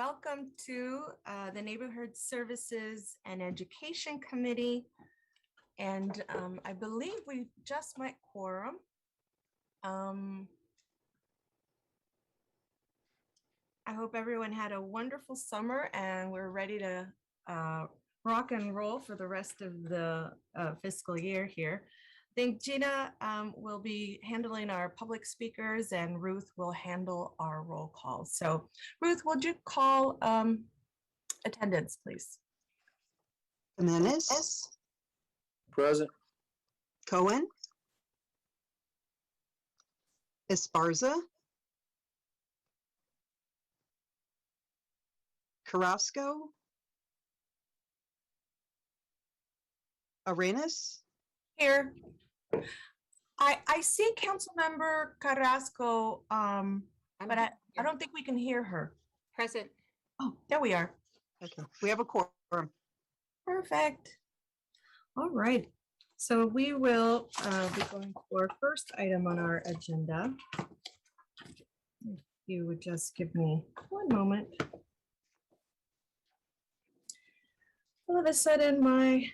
welcome to the Neighborhood Services and Education Committee. And I believe we just met quorum. I hope everyone had a wonderful summer and we're ready to rock and roll for the rest of the fiscal year here. I think Gina will be handling our public speakers and Ruth will handle our roll call. So Ruth, would you call attendance, please? Jimenez. Present. Cohen. Esparza. Carrasco. Arenas. Here. I see Councilmember Carrasco, but I don't think we can hear her. Present. Oh, there we are. Okay, we have a quorum. Perfect. All right. So we will be going for our first item on our agenda. If you would just give me one moment. All of a sudden, my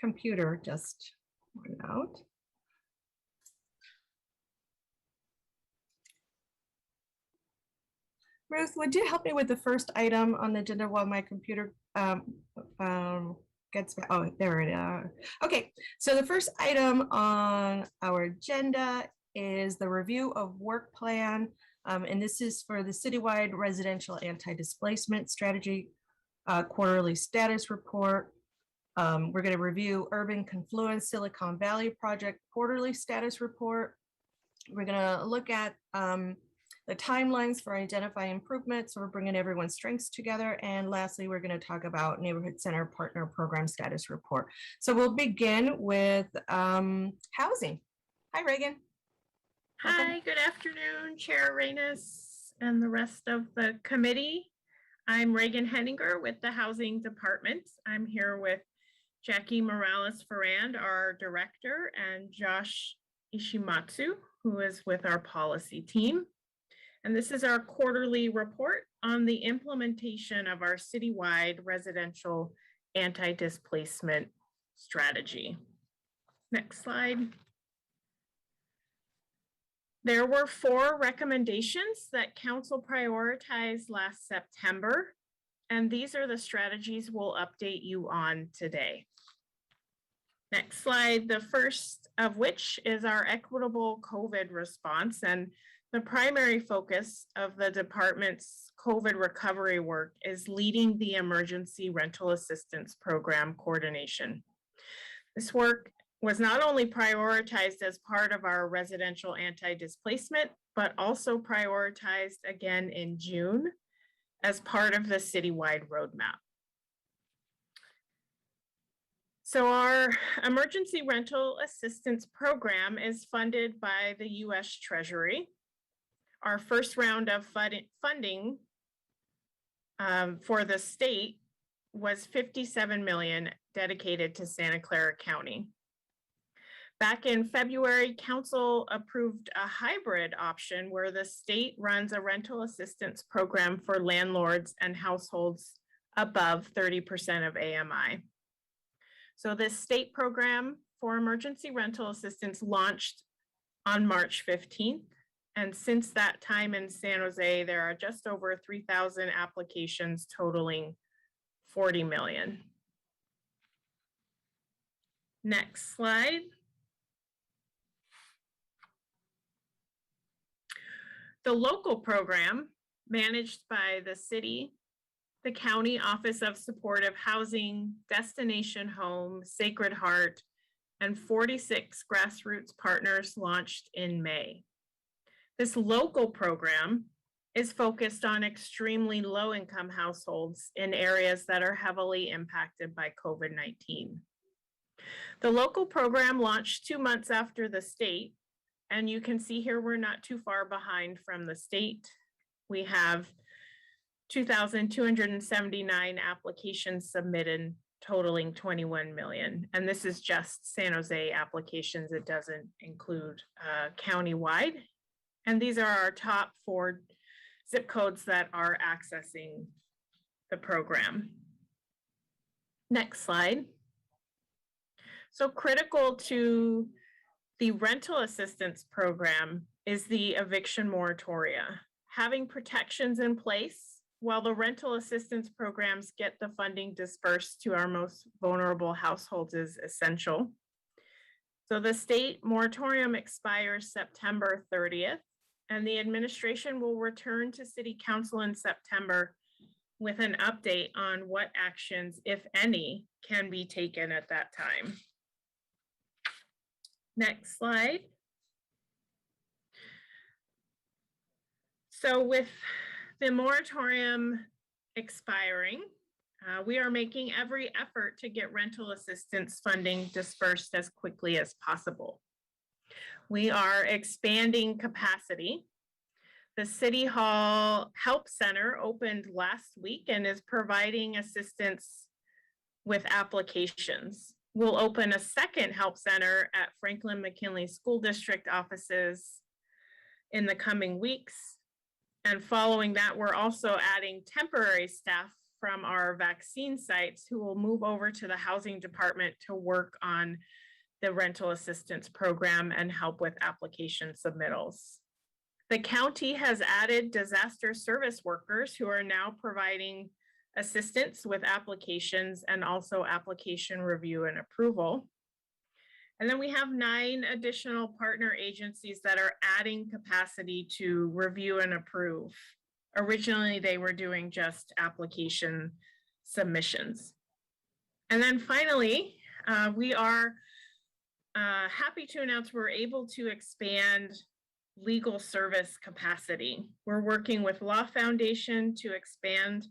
computer just went out. Ruth, would you help me with the first item on the agenda while my computer gets back? Oh, there it is. Okay, so the first item on our agenda is the review of work plan. And this is for the citywide residential anti-displacement strategy quarterly status report. We're going to review Urban Confluence Silicon Valley Project quarterly status report. We're going to look at the timelines for identifying improvements. So we're bringing everyone's strengths together. And lastly, we're going to talk about Neighborhood Center Partner Program status report. So we'll begin with housing. Hi, Reagan. Hi, good afternoon, Chair Arenas and the rest of the committee. I'm Reagan Henninger with the Housing Department. I'm here with Jackie Morales-Ferrand, our director, and Josh Ishimatsu, who is with our policy team. And this is our quarterly report on the implementation of our citywide residential anti-displacement strategy. Next slide. There were 4 recommendations that Council prioritized last September, and these are the strategies we'll update you on today. Next slide, the first of which is our equitable COVID response, and the primary focus of the department's COVID recovery work is leading the emergency rental assistance program coordination. This work was not only prioritized as part of our residential anti-displacement, but also prioritized again in June as part of the citywide roadmap. So our emergency rental assistance program is funded by the U.S. Treasury. Our first round of funding for the state was $57 million dedicated to Santa Clara County. Back in February, Council approved a hybrid option where the state runs a rental assistance program for landlords and households above 30% of AMI. So this state program for emergency rental assistance launched on March 15th. And since that time in San Jose, there are just over 3,000 applications totaling $40 million. Next slide. The local program, managed by the city, the County Office of Supportive Housing, Destination Home, Sacred Heart, and 46 grassroots partners, launched in May. This local program is focused on extremely low-income households in areas that are heavily impacted by COVID-19. The local program launched 2 months after the state, and you can see here we're not too far behind from the state. We have 2,279 applications submitted, totaling 21 million. And this is just San Jose applications. It doesn't include countywide. And these are our top 4 zip codes that are accessing the program. Next slide. So critical to the rental assistance program is the eviction moratoria. Having protections in place while the rental assistance programs get the funding dispersed to our most vulnerable households is essential. So the state moratorium expires September 30th, and the administration will return to City Council in September with an update on what actions, if any, can be taken at that time. Next slide. So with the moratorium expiring, we are making every effort to get rental assistance funding dispersed as quickly as possible. We are expanding capacity. The City Hall Help Center opened last week and is providing assistance with applications. We'll open a second help center at Franklin McKinley School District offices in the coming weeks. And following that, we're also adding temporary staff from our vaccine sites who will move over to the housing department to work on the rental assistance program and help with application submittals. The county has added disaster service workers who are now providing assistance with applications and also application review and approval. And then we have 9 additional partner agencies that are adding capacity to review and approve. Originally, they were doing just application submissions. And then finally, we are happy to announce we're able to expand legal service capacity. We're working with Law Foundation to expand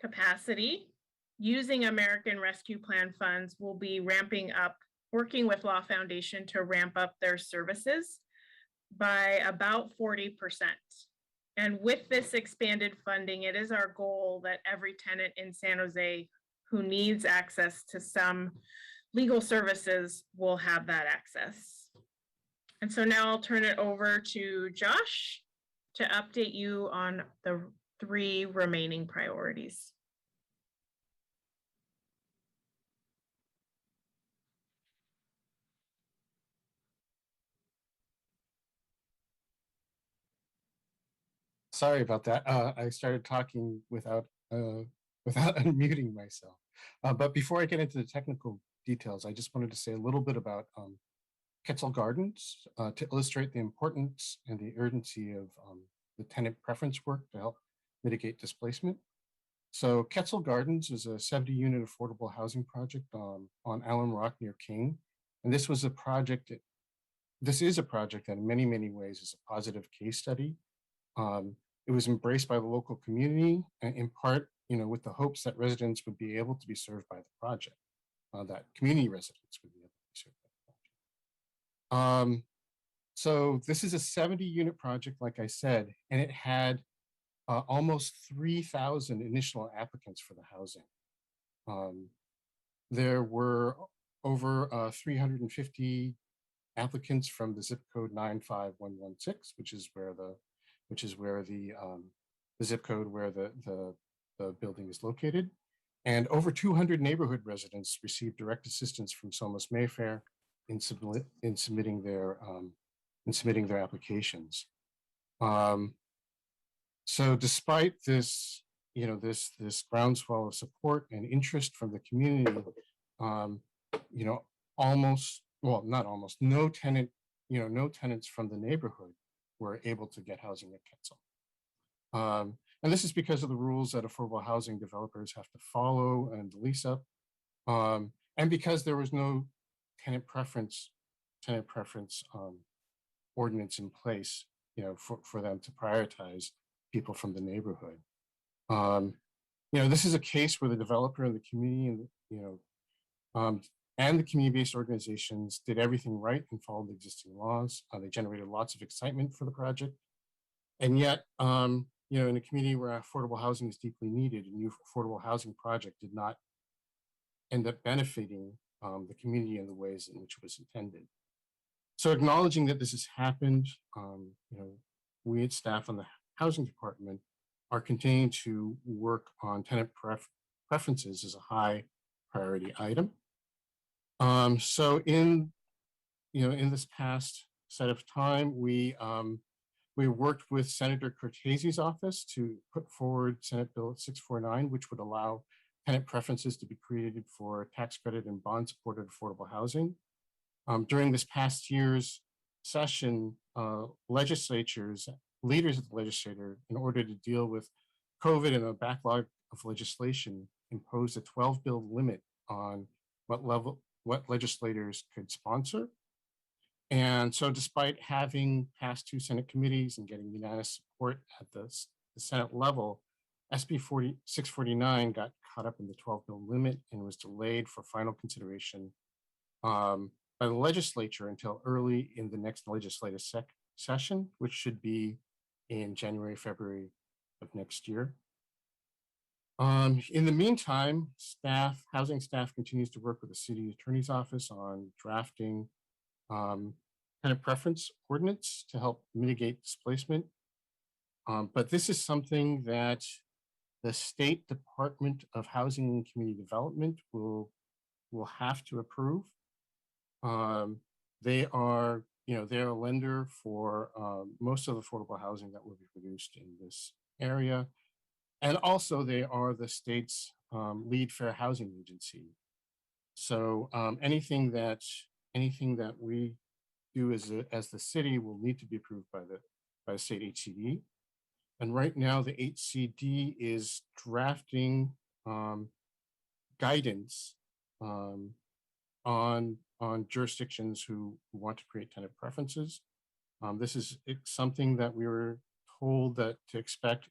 capacity. Using American Rescue Plan funds, we'll be ramping up, working with Law Foundation to ramp up their services by about 40%. And with this expanded funding, it is our goal that every tenant in San Jose who needs access to some legal services will have that access. And so now I'll turn it over to Josh to update you on the 3 remaining priorities. Sorry about that. I started talking without unmuting myself. But before I get into the technical details, I just wanted to say a little bit about Ketzel Gardens to illustrate the importance and the urgency of the tenant preference work to help mitigate displacement. So Ketzel Gardens is a 70-unit affordable housing project on Alum Rock near King. And this is a project that in many, many ways is a positive case study. It was embraced by the local community, in part, with the hopes that residents would be able to be served by the project, that community residents would be able to be served by the project. So this is a 70-unit project, like I said, and it had almost 3,000 initial applicants for the housing. There were over 350 applicants from the zip code 95116, which is where the zip code where the building is located. And over 200 neighborhood residents received direct assistance from Somos Mayfair in submitting their applications. So despite this, this groundswell of support and interest from the community, no tenants from the neighborhood were able to get housing at Ketzel. And this is because of the rules that affordable housing developers have to follow and lease up. And because there was no tenant preference ordinance in place, for them to prioritize people from the neighborhood. This is a case where the developer and the community and the community-based organizations did everything right and followed the existing laws. They generated lots of excitement for the project. And yet, in a community where affordable housing is deeply needed, a new affordable housing project did not end up benefiting the community in the ways in which it was intended. So acknowledging that this has happened, we at staff on the housing department are continuing to work on tenant preferences as a high priority item. So in this past set of time, we worked with Senator Cortese's office to put forward Senate Bill 649, which would allow tenant preferences to be created for tax credit and bond supported affordable housing. During this past year's session, legislatures, leaders of the legislature, in order to deal with COVID and a backlog of legislation, imposed a 12 bill limit on what legislators could sponsor. And so despite having passed 2 Senate committees and getting unanimous support at the Senate level, SB 649 got caught up in the 12 bill limit and was delayed for final consideration by the legislature until early in the next legislative session, which should be in January, February of next year. In the meantime, housing staff continues to work with the city attorney's office on drafting tenant preference ordinance to help mitigate displacement. But this is something that the State Department of Housing and Community Development will have to approve. They are, they're a lender for most of the affordable housing that will be produced in this area. And also they are the state's lead fair housing agency. So anything that we do as the city will need to be approved by the state HCD. And right now the HCD is drafting guidance on jurisdictions who want to create tenant preferences. This is something that we were told to expect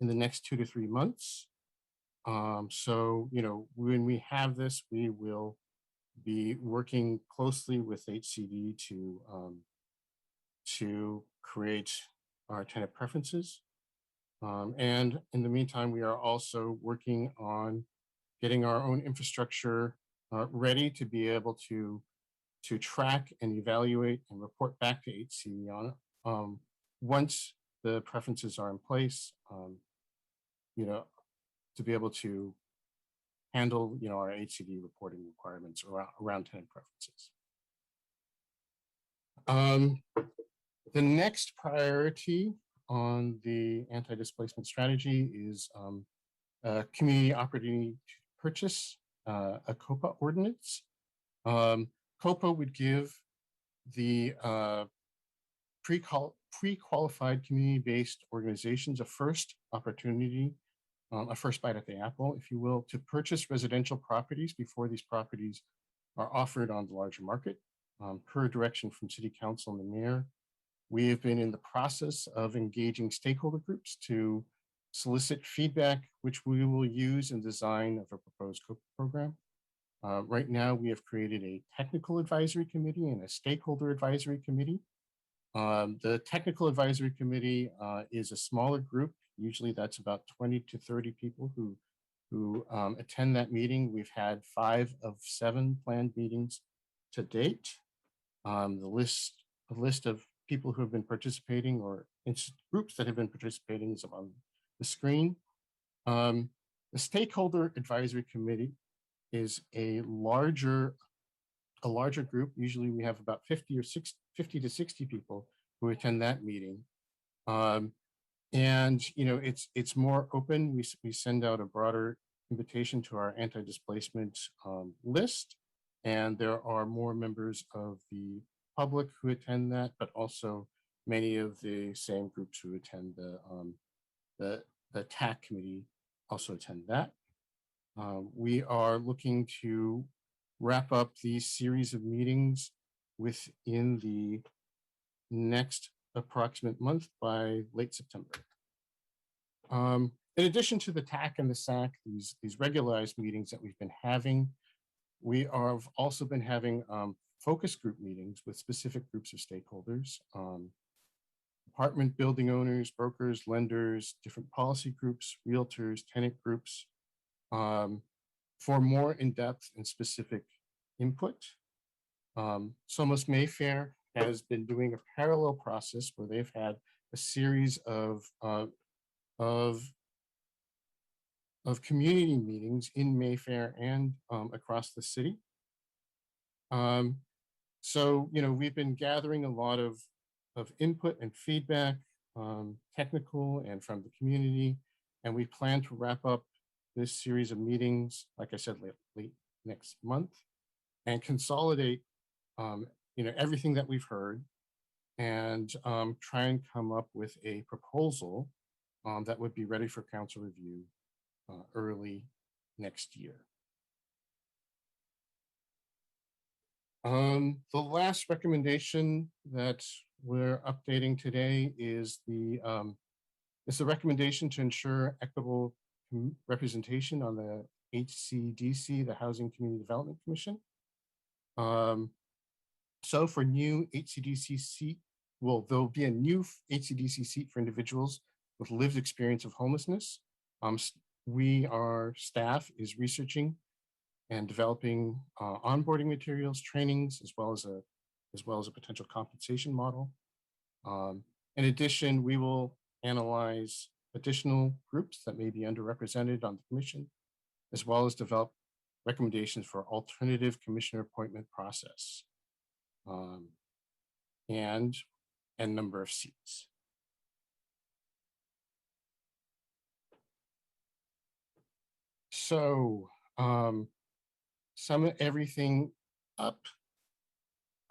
in the next 2 to 3 months. So, when we have this, we will be working closely with HCD to create our tenant preferences. And in the meantime, we are also working on getting our own infrastructure ready to be able to track and evaluate and report back to HCD on once the preferences are in place, to be able to handle, our HCD reporting requirements around tenant preferences. The next priority on the anti-displacement strategy is community opportunity to purchase a COPA ordinance. COPA would give the pre-qualified community-based organizations a first opportunity, a first bite at the apple, if you will, to purchase residential properties before these properties are offered on the larger market. Per direction from City Council and the Mayor, we have been in the process of engaging stakeholder groups to solicit feedback, which we will use in design of a proposed COPA program. Right now, we have created a technical advisory committee and a stakeholder advisory committee. The technical advisory committee is a smaller group. Usually that's about 20 to 30 people who attend that meeting. We've had 5 of 7 planned meetings to date. The list of people who have been participating or groups that have been participating is on the screen. The stakeholder advisory committee is a larger group. Usually we have about 50 to 60 people who attend that meeting. And it's more open. We send out a broader invitation to our anti-displacement list, and there are more members of the public who attend that, but also many of the same groups who attend the TAC committee also attend that. We are looking to wrap up these series of meetings within the next approximate month by late September. In addition to the TAC and the SAC, these regularized meetings that we've been having, we have also been having focus group meetings with specific groups of stakeholders, apartment building owners, brokers, lenders, different policy groups, realtors, tenant groups, for more in-depth and specific input. Somos Mayfair has been doing a parallel process where they've had a series of of community meetings in Mayfair and across the city. So, we've been gathering a lot of input and feedback, technical and from the community, and we plan to wrap up this series of meetings, like I said, late next month, and consolidate, everything that we've heard, and try and come up with a proposal that would be ready for council review early next year. The last recommendation that we're updating today is the recommendation to ensure equitable representation on the HCDC, the Housing Community Development Commission. So for new HCDC seat, well, there'll be a new HCDC seat for individuals with lived experience of homelessness. Our staff is researching and developing onboarding materials, trainings, as well as a potential compensation model. In addition, we will analyze additional groups that may be underrepresented on the commission, as well as develop recommendations for alternative commissioner appointment process and number of seats. So sum everything up.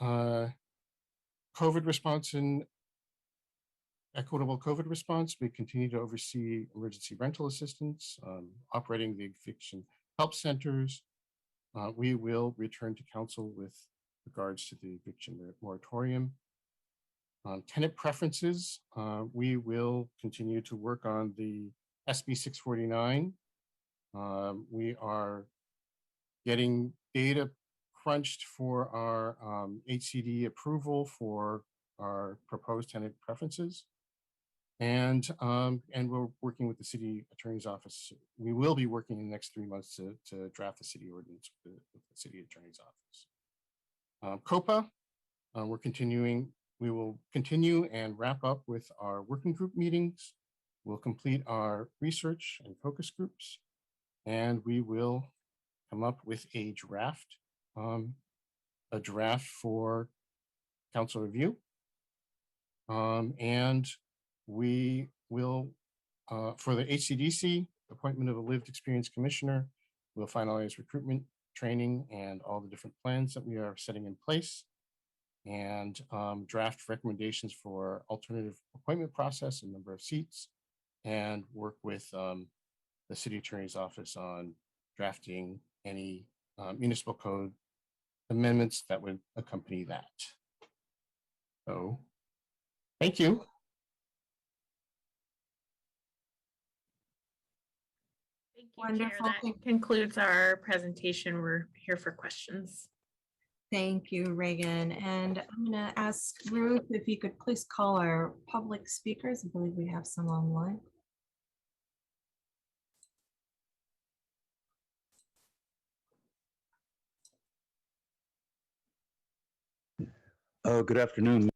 COVID response and equitable COVID response. We continue to oversee emergency rental assistance, operating the eviction help centers. We will return to council with regards to the eviction moratorium. Tenant preferences, we will continue to work on the SB 649. We are getting data crunched for our HCD approval for our proposed tenant preferences. And we're working with the city attorney's office. We will be working in the next 3 months to draft the city ordinance with the city attorney's office. COPA, we will continue and wrap up with our working group meetings. We'll complete our research and focus groups, and we will come up with a draft for council review. And we will, for the HCDC, appointment of a lived experience commissioner, we'll finalize recruitment, training, and all the different plans that we are setting in place, and draft recommendations for alternative appointment process and number of seats, and work with the city attorney's office on drafting any municipal code amendments that would accompany that. So, thank you. Thank you, Wonderful. Chair. That concludes our presentation. We're here for questions. Thank you, Reagan. And I'm going to ask Ruth if you could please call our public speakers. I believe we have some online. Good afternoon.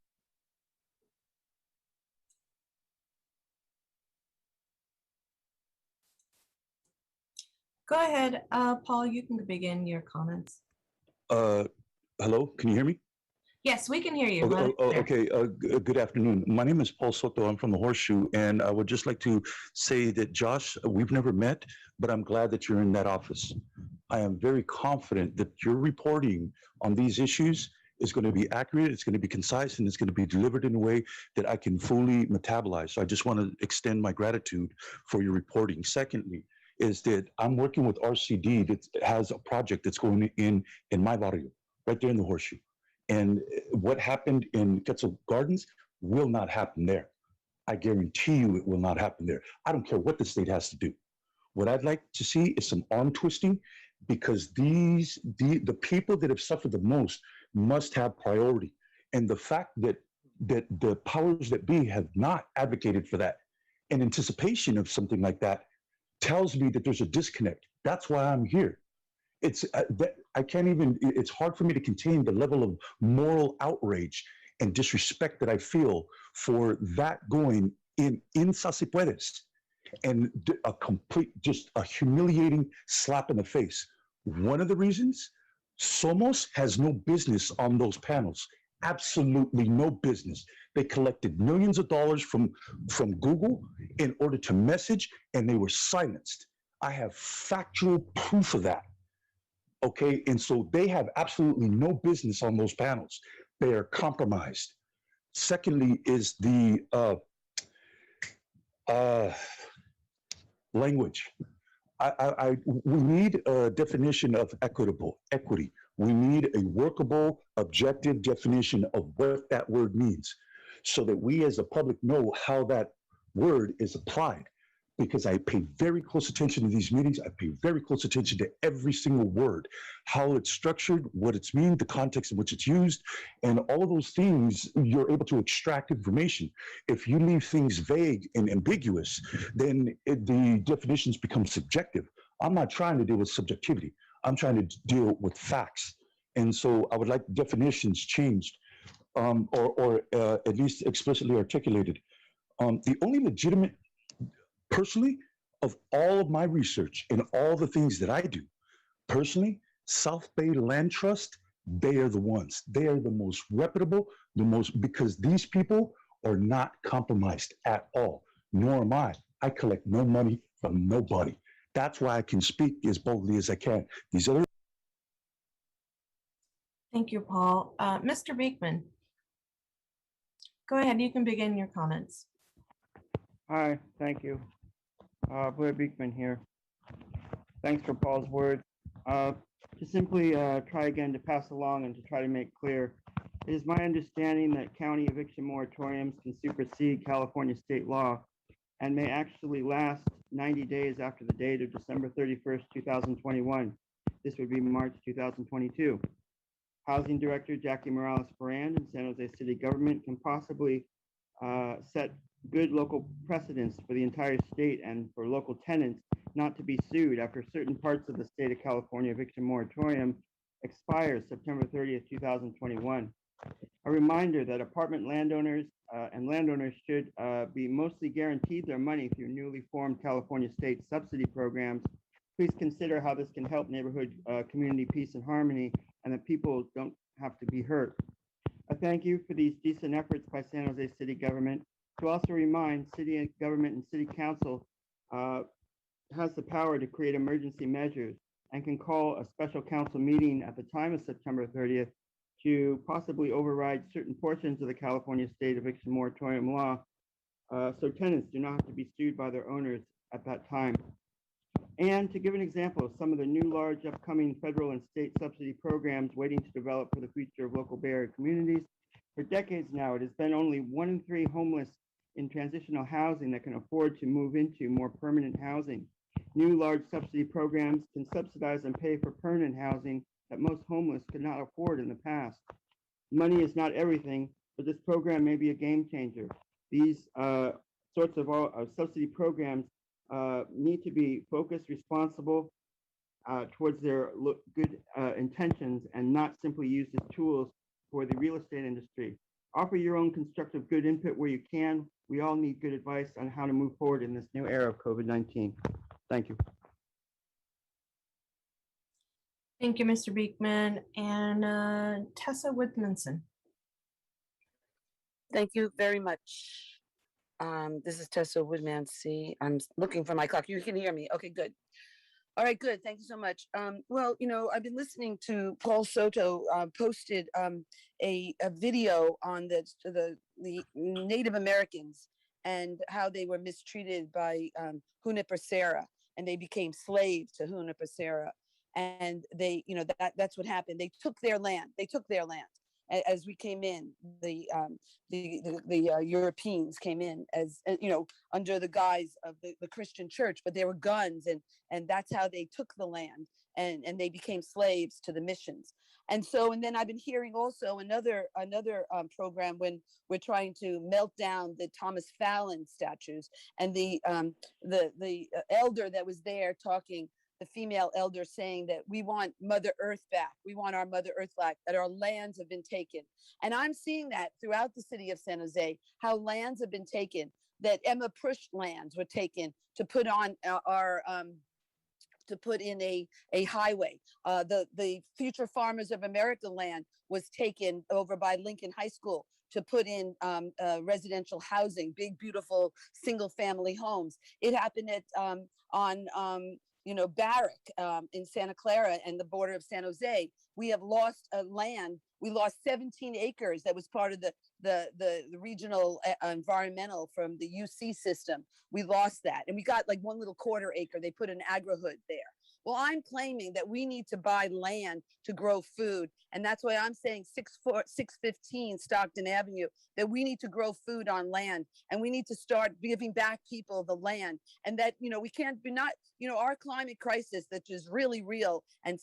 Go ahead, Paul, you can begin your comments. Hello, can you hear me? Yes, we can hear you. Okay, good afternoon. My name is Paul Soto. I'm from the Horseshoe, and I would just like to say that, Josh, we've never met, but I'm glad that you're in that office. I am very confident that your reporting on these issues is going to be accurate, it's going to be concise, and it's going to be delivered in a way that I can fully metabolize. So I just want to extend my gratitude for your reporting. Secondly, is that I'm working with RCD that has a project that's going in my barrio, right there in the Horseshoe. And what happened in Ketzel Gardens will not happen there. I guarantee you it will not happen there. I don't care what the state has to do. What I'd like to see is some arm twisting, because the people that have suffered the most must have priority. And the fact that the powers that be have not advocated for that in anticipation of something like that tells me that there's a disconnect. That's why I'm here. I can't even, it's hard for me to contain the level of moral outrage and disrespect that I feel for that going in Si Puedes. and a complete, just a humiliating slap in the face. One of the reasons, Somos has no business on those panels. Absolutely no business. They collected millions of dollars from Google in order to message, and they were silenced. I have factual proof of that. Okay, and so they have absolutely no business on those panels. They are compromised. Secondly, is the language. We need a definition of equity. We need a workable, objective definition of what that word means so that we as a public know how that word is applied. Because I pay very close attention to these meetings. I pay very close attention to every single word, how it's structured, what it's mean, the context in which it's used, and all of those things, you're able to extract information. If you leave things vague and ambiguous, then the definitions become subjective. I'm not trying to deal with subjectivity. I'm trying to deal with facts. And so I would like definitions changed or at least explicitly articulated. The only legitimate, personally, of all of my research and all the things that I do, personally, South Bay Land Trust, they are the ones. They are the most reputable, because these people are not compromised at all, nor am I. I collect no money from nobody. That's why I can speak as boldly as I can. These other. Thank you, Paul. Mr. Beekman. Go ahead, you can begin your comments. Hi, thank you. Blair Beekman here. Thanks for Paul's words. To simply try again to pass along and to try to make clear, it is my understanding that county eviction moratoriums can supersede California state law and may actually last 90 days after the date of December 31st, 2021. This would be March 2022. Housing Director Jackie Morales-Ferrand in San Jose City government can possibly set good local precedents for the entire state and for local tenants not to be sued after certain parts of the state of California eviction moratorium expires September 30th, 2021. A reminder that apartment landowners and landowners should be mostly guaranteed their money through newly formed California state subsidy programs. Please consider how this can help neighborhood community peace and harmony, and that people don't have to be hurt. I thank you for these decent efforts by San Jose City government. To also remind, city government and city council has the power to create emergency measures and can call a special council meeting at the time of September 30th to possibly override certain portions of the California state eviction moratorium law, so tenants do not have to be sued by their owners at that time. And to give an example of some of the new large upcoming federal and state subsidy programs waiting to develop for the future of local Bay Area communities, for decades now, it has been only 1 in 3 homeless in transitional housing that can afford to move into more permanent housing. New large subsidy programs can subsidize and pay for permanent housing that most homeless could not afford in the past. Money is not everything, but this program may be a game changer. These sorts of subsidy programs need to be focused, responsible towards their good intentions and not simply used as tools for the real estate industry. Offer your own constructive good input where you can. We all need good advice on how to move forward in this new era of COVID-19. Thank you. Thank you, Mr. Beekman. And Tessa Woodmanson. Thank you very much. This is Tessa Woodmansey. I'm looking for my clock. You can hear me. Okay, good. All right, good. Thank you so much. Well, you know, I've been listening to Paul Soto posted a video on the Native Americans and how they were mistreated by Juniper Serra, and they became slaves to Juniper Serra. And they, you know, that's what happened. They took their land. They took their land. As we came in, the Europeans came in as, you know, under the guise of the Christian church, but there were guns, and that's how they took the land, and they became slaves to the missions. And then I've been hearing also another program when we're trying to melt down the Thomas Fallon statues, and the elder that was there talking, the female elder, saying that we want Mother Earth back. We want our Mother Earth back, that our lands have been taken. And I'm seeing that throughout the city of San Jose, how lands have been taken. that Emma Prush lands were taken to put on to put in a highway. The Future Farmers of America land was taken over by Lincoln High School to put in residential housing, big, beautiful, single family homes. It happened at Barrick in Santa Clara and the border of San Jose. We have lost land. We lost 17 acres that was part of the regional environmental from the UC system. We lost that. And we got like 1 little quarter acre. They put an agri-hood there. Well, I'm claiming that we need to buy land to grow food. And that's why I'm saying 615 Stockton Avenue, that we need to grow food on land and we need to start giving back people the land. And that, we can't be not, our climate crisis that is really real and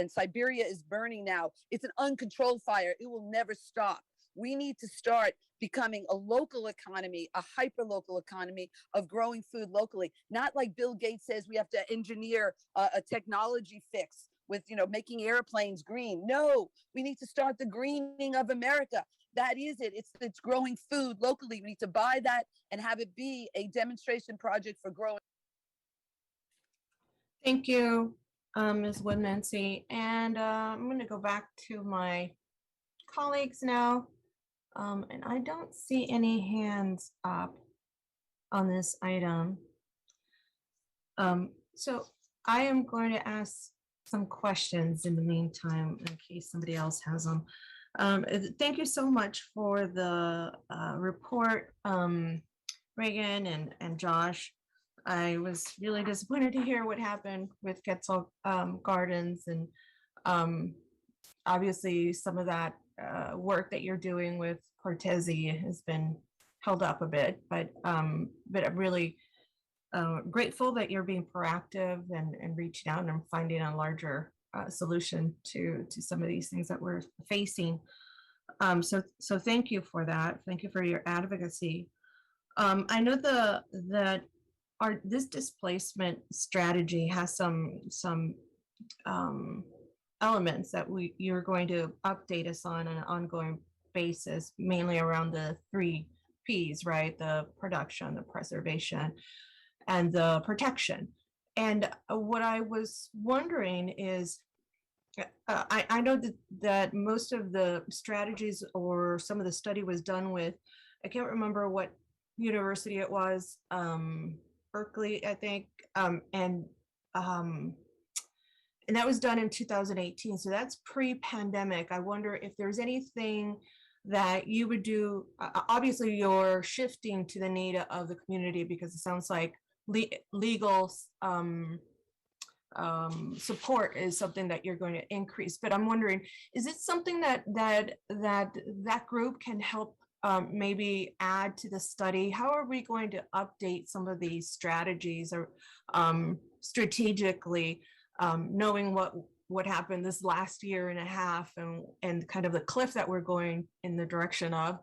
Siberia is burning now. It's an uncontrolled fire. It will never stop. We need to start becoming a local economy, a hyper-local economy of growing food locally. Not like Bill Gates says we have to engineer a technology fix with, making airplanes green. No, we need to start the greening of America. That is it. It's growing food locally. We need to buy that and have it be a demonstration project for growing. Thank you, Ms. Woodmansey. And I'm going to go back to my colleagues now. And I don't see any hands up on this item. So I am going to ask some questions in the meantime, in case somebody else has them. Thank you so much for the report, Reagan and Josh. I was really disappointed to hear what happened with Ketzel Gardens, and obviously some of that work that you're doing with Cortese has been held up a bit, but I'm really grateful that you're being proactive and reaching out and finding a larger solution to some of these things that we're facing. So thank you for that. Thank you for your advocacy. I know that this displacement strategy has some elements that you're going to update us on an ongoing basis, mainly around the 3 Ps, right? The production, the preservation, and the protection. And what I was wondering is, I know that most of the strategies or some of the study was done with, I can't remember what university it was, Berkeley, I think, and that was done in 2018. So that's pre-pandemic. I wonder if there's anything that you would do. Obviously, you're shifting to the need of the community because it sounds like legal support is something that you're going to increase. But I'm wondering, is it something that group can help maybe add to the study? How are we going to update some of these strategies or strategically, knowing what happened this last year and a half and kind of the cliff that we're going in the direction of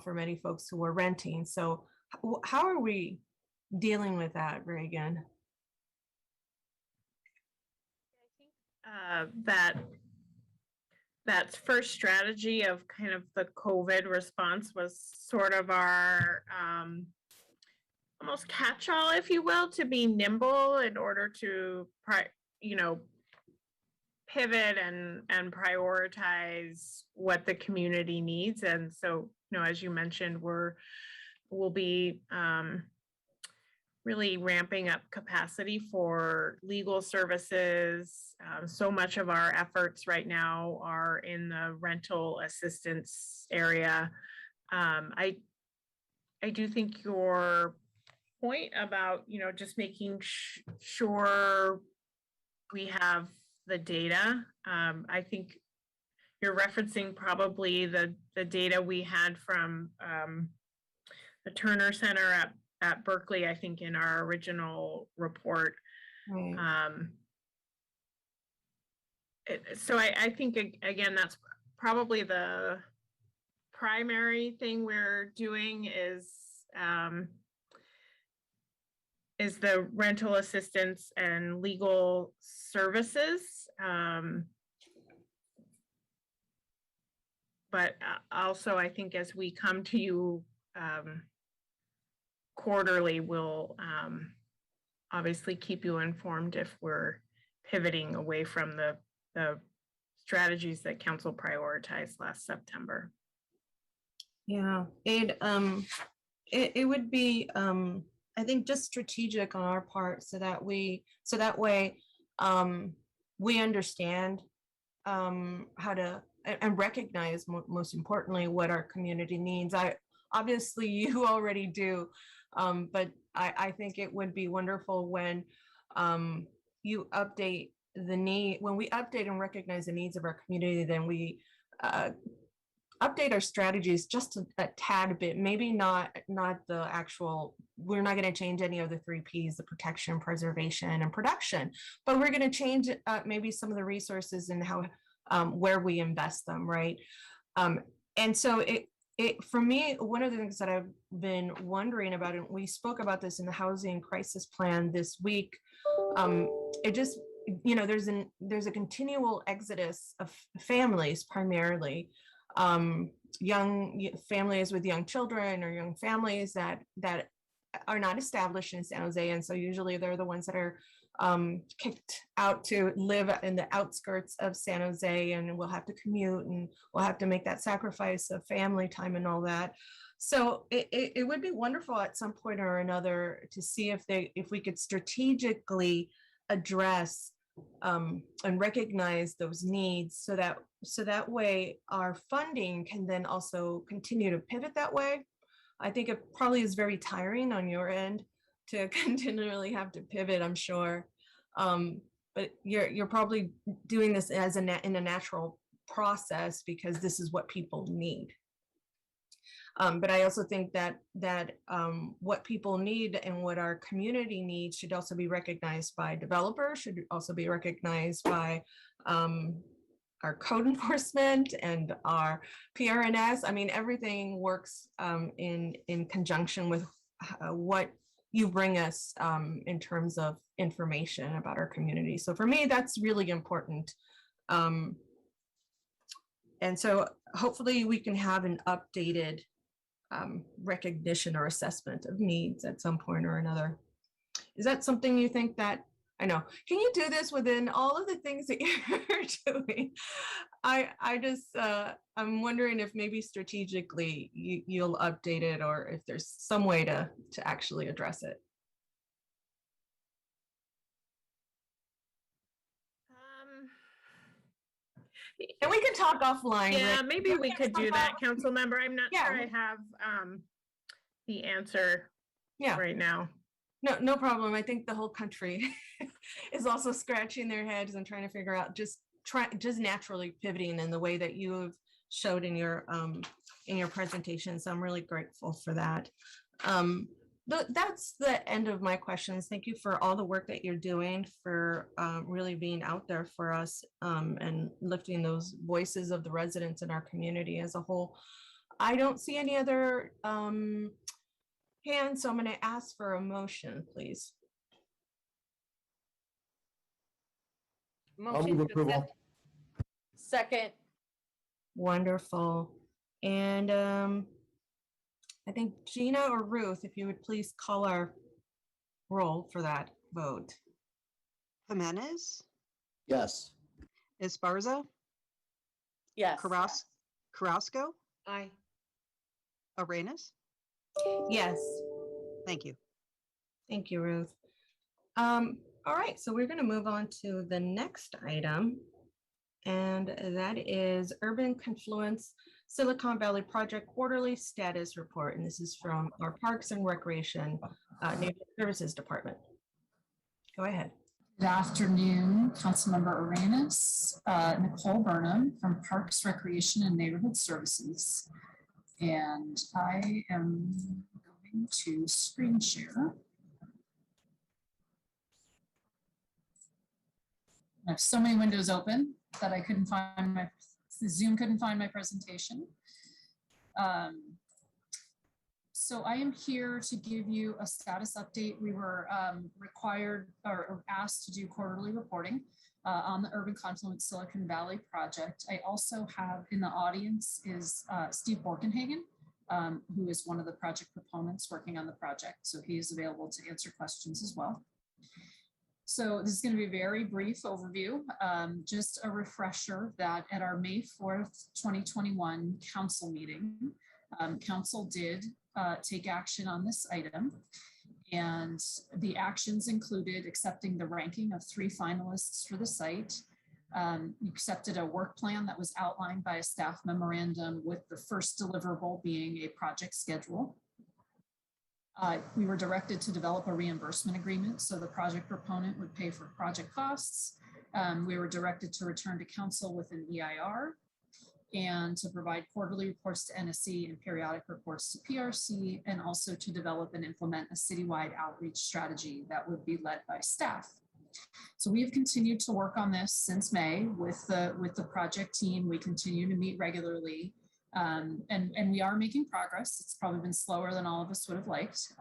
for many folks who are renting? So how are we dealing with that, Reagan? I think that first strategy of kind of the COVID response was sort of our almost catch-all, if you will, to be nimble in order to pivot and prioritize what the community needs. And so, as you mentioned, we'll be really ramping up capacity for legal services. So much of our efforts right now are in the rental assistance area. I do think your point about, just making sure we have the data. I think you're referencing probably the data we had from the Turner Center at Berkeley, I think, in our original report. Right. So I think, again, that's probably the primary thing we're doing is the rental assistance and legal services. But also, I think as we come to you quarterly, we'll obviously keep you informed if we're pivoting away from the strategies that council prioritized last September. Yeah, it would be, I think, just strategic on our part so that way we understand how to and recognize most importantly what our community needs. Obviously you already do, but I think it would be wonderful when you update when we update and recognize the needs of our community, then we update our strategies just a tad bit, maybe not the actual, we're not going to change any of the 3 Ps, the protection, preservation, and production, but we're going to change maybe some of the resources and how, where we invest them, right? And so for me, one of the things that I've been wondering about, and we spoke about this in the housing crisis plan this week, it just, there's a continual exodus of families, primarily young families with young children or young families that are not established in San Jose, and so usually they're the ones that are kicked out to live in the outskirts of San Jose, and we'll have to commute and we'll have to make that sacrifice of family time and all that. So it would be wonderful at some point or another to see if we could strategically address and recognize those needs so that way our funding can then also continue to pivot that way. I think it probably is very tiring on your end to continually have to pivot, I'm sure. But you're probably doing this in a natural process because this is what people need. But I also think that what people need and what our community needs should also be recognized by developers, should also be recognized by our code enforcement and our PRNS. I mean, everything works in conjunction with what you bring us in terms of information about our community. So for me, that's really important. And so hopefully we can have an updated recognition or assessment of needs at some point or another. Is that something you think that, I know, can you do this within all of the things that you're doing? I'm wondering if maybe strategically you'll update it, or if there's some way to actually address it. And we can talk offline. Yeah, right? maybe we could do that, council member. I'm not Yeah. sure I have the answer right now. No problem. I think the whole country is also scratching their heads and trying to figure out just naturally pivoting in the way that you have showed in your presentation. So I'm really grateful for that. That's the end of my questions. Thank you for all the work that you're doing, for really being out there for us and lifting those voices of the residents in our community as a whole. I don't see any other hands, so I'm going to ask for a motion, please. Motion to approval. accept. Second. Wonderful. And I think Gina or Ruth, if you would please call our roll for that vote. Jimenez, Yes. Esparza, Yes. Carrasco, Aye. Arenas. Yes. Thank you. Thank you, Ruth. All right, so we're going to move on to the next item, and that is Urban Confluence Silicon Valley Project Quarterly Status Report, and this is from our Parks and Recreation Neighborhood Services Department. Go ahead. Good afternoon, Councilmember Arenas, Nicole Burnham from Parks, Recreation, and Neighborhood Services. And I am going to screen share. I have so many windows open that I couldn't find Zoom couldn't find my presentation. So I am here to give you a status update. We were required or asked to do quarterly reporting on the Urban Confluence Silicon Valley project. I also have in the audience is Steve Borkenhagen who is one of the project proponents working on the project. So he is available to answer questions as well. So this is going to be a very brief overview. Just a refresher that at our May 4th, 2021 council meeting, council did take action on this item. And the actions included accepting the ranking of 3 finalists for the site, accepted a work plan that was outlined by a staff memorandum with the first deliverable being a project schedule. We were directed to develop a reimbursement agreement, so the project proponent would pay for project costs. We were directed to return to council with an EIR and to provide quarterly reports to NSC and periodic reports to PRC, and also to develop and implement a citywide outreach strategy that would be led by staff. So we have continued to work on this since May with the project team. We continue to meet regularly. And we are making progress. It's probably been slower than all of us would have liked.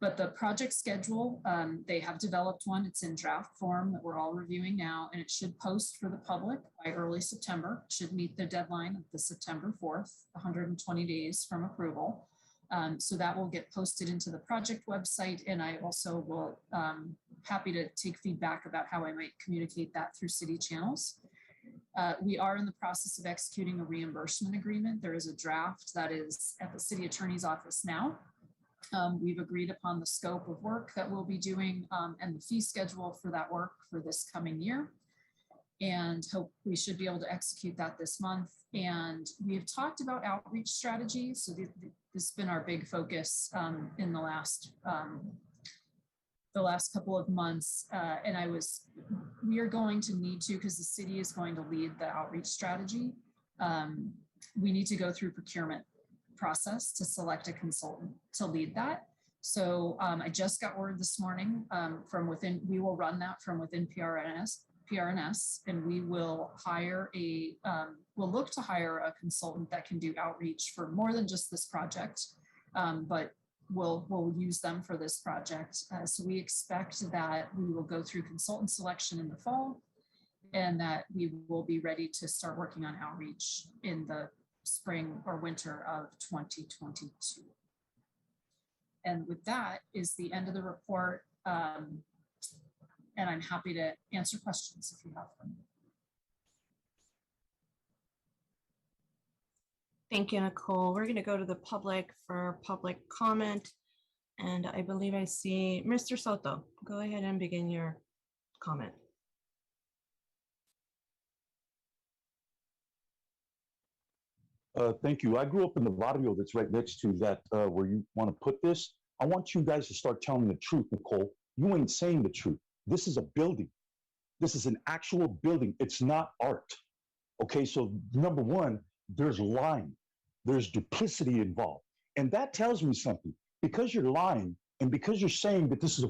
But the project schedule, they have developed one. It's in draft form that we're all reviewing now, and it should post for the public by early September. It should meet the deadline of the September 4th, 120 days from approval. So that will get posted into the project website. And I also will happy to take feedback about how I might communicate that through city channels. We are in the process of executing a reimbursement agreement. There is a draft that is at the city attorney's office now. We've agreed upon the scope of work that we'll be doing and the fee schedule for that work for this coming year. And hope we should be able to execute that this month. And we have talked about outreach strategies. So this has been our big focus in the last couple of months. And we are going to need to, because the city is going to lead the outreach strategy. We need to go through procurement process to select a consultant to lead that. So I just got word this morning from within, we will run that from within PRNS, and we will hire we'll look to hire a consultant that can do outreach for more than just this project, but we'll use them for this project. So we expect that we will go through consultant selection in the fall, and that we will be ready to start working on outreach in the spring or winter of 2022. And with that is the end of the report. And I'm happy to answer questions if you have them. Thank you, Nicole. We're going to go to the public for public comment. And I believe I see Mr. Soto. Go ahead and begin your comment. Thank you. I grew up in the barrio that's right next to that where you want to put this. I want you guys to start telling the truth, Nicole. You ain't saying the truth. This is a building. This is an actual building. It's not art. Okay, so number one, there's lying. There's duplicity involved. And that tells me something. Because you're lying and because you're saying that this is,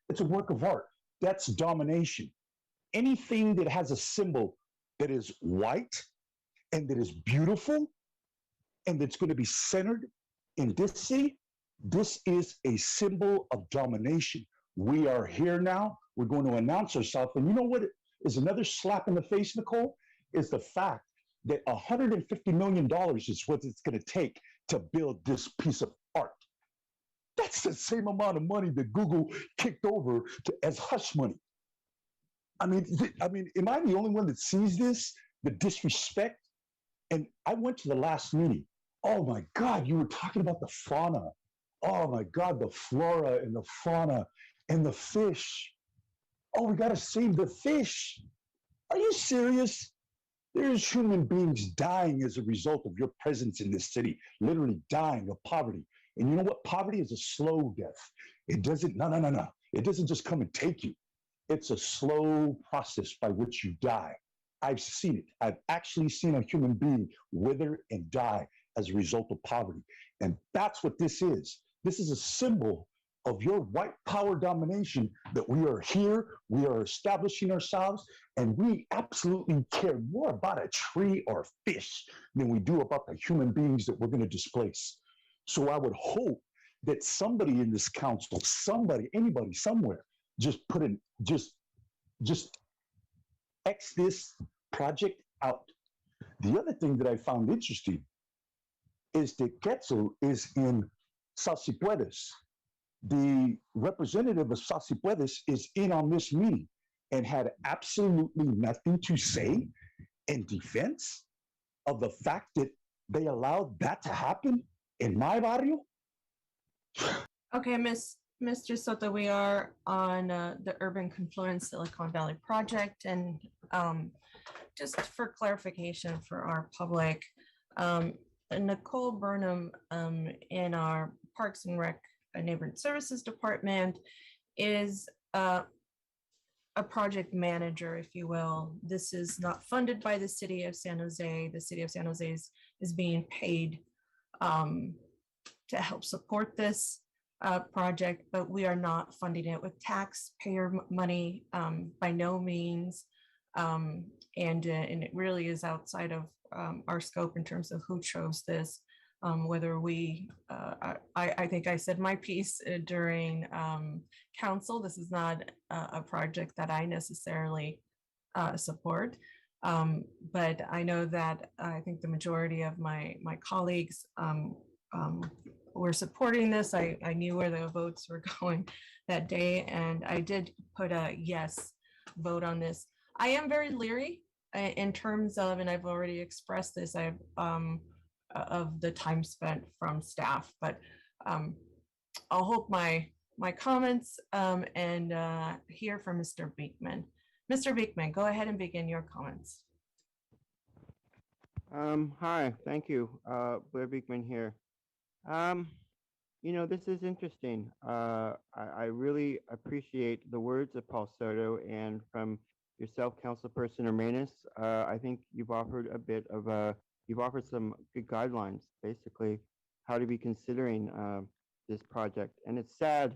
it's a work of art, that's domination. Anything that has a symbol that is white and that is beautiful and that's going to be centered in this city, this is a symbol of domination. We are here now. We're going to announce ourselves. And you know what is another slap in the face, Nicole? Is the fact that $150 million is what it's going to take to build this piece of art. That's the same amount of money that Google kicked over as hush money. I mean, am I the only one that sees this, the disrespect? And I went to the last meeting. Oh my God, you were talking about the fauna. Oh my God, the flora and the fauna and the fish. Oh, we got to save the fish. Are you serious? There's human beings dying as a result of your presence in this city, literally dying of poverty. And you know what? Poverty is a slow death. It doesn't, no. It doesn't just come and take you. It's a slow process by which you die. I've seen it. I've actually seen a human being wither and die as a result of poverty. And that's what this is. This is a symbol of your white power domination, that we are here, we are establishing ourselves, and we absolutely care more about a tree or a fish than we do about the human beings that we're going to displace. So I would hope that somebody in this council, anybody, somewhere, just X this project out. The other thing that I found interesting is that Ketzel is in Salsipuedes. The representative of Salsipuedes is in on this meeting and had absolutely nothing to say in defense of the fact that they allowed that to happen in my barrio. Okay, Mr. Soto, we are on the Urban Confluence Silicon Valley project, and just for clarification for our public, Nicole Burnham in our Parks and Rec Neighborhood Services Department is a project manager, if you will. This is not funded by the city of San Jose. The city of San Jose is being paid to help support this project, but we are not funding it with taxpayer money by no means. And it really is outside of our scope in terms of who chose this. Whether we, I think I said my piece during council, this is not a project that I necessarily support. But I know that I think the majority of my colleagues were supporting this. I knew where the votes were going that day, and I did put a yes vote on this. I am very leery in terms of, and I've already expressed this, of the time spent from staff, but I'll hold my comments and hear from Mr. Beekman. Mr. Beekman, go ahead and begin your comments. Hi, thank you. Blair Beekman here. This is interesting. I really appreciate the words of Paul Soto, and from yourself, Councilperson Armanis. I think you've offered you've offered some good guidelines, basically, how to be considering this project. And it's sad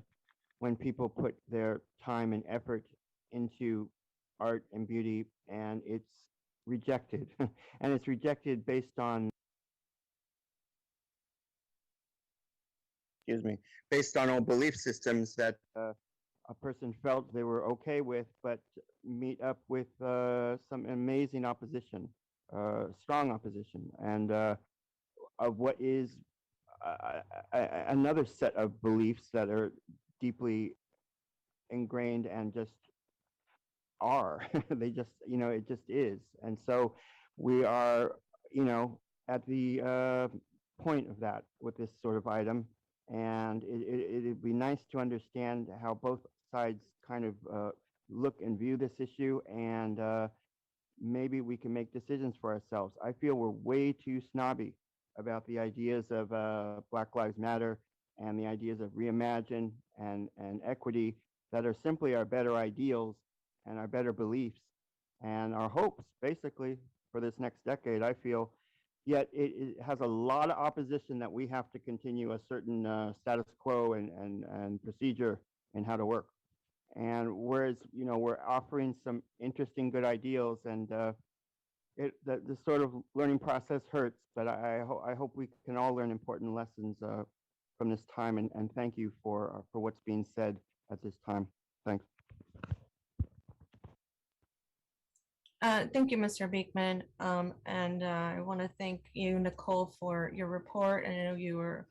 when people put their time and effort into art and beauty and it's rejected. And it's rejected based on, based on old belief systems that a person felt they were okay with, but meet up with some amazing opposition. Strong opposition, and of what is another set of beliefs that are deeply ingrained and just are. They just, it just is. And so we are, at the point of that with this sort of item. And it'd be nice to understand how both sides kind of look and view this issue, and maybe we can make decisions for ourselves. I feel we're way too snobby about the ideas of Black Lives Matter and the ideas of reimagine and equity that are simply our better ideals and our better beliefs and our hopes, basically, for this next decade, I feel. Yet it has a lot of opposition that we have to continue a certain status quo and procedure in how to work. And whereas, we're offering some interesting, good ideals, and the sort of learning process hurts, but I hope we can all learn important lessons from this time, and thank you for what's being said at this time. Thanks. Thank you, Mr. Beekman. And I want to thank you, Nicole, for your report. And I know you were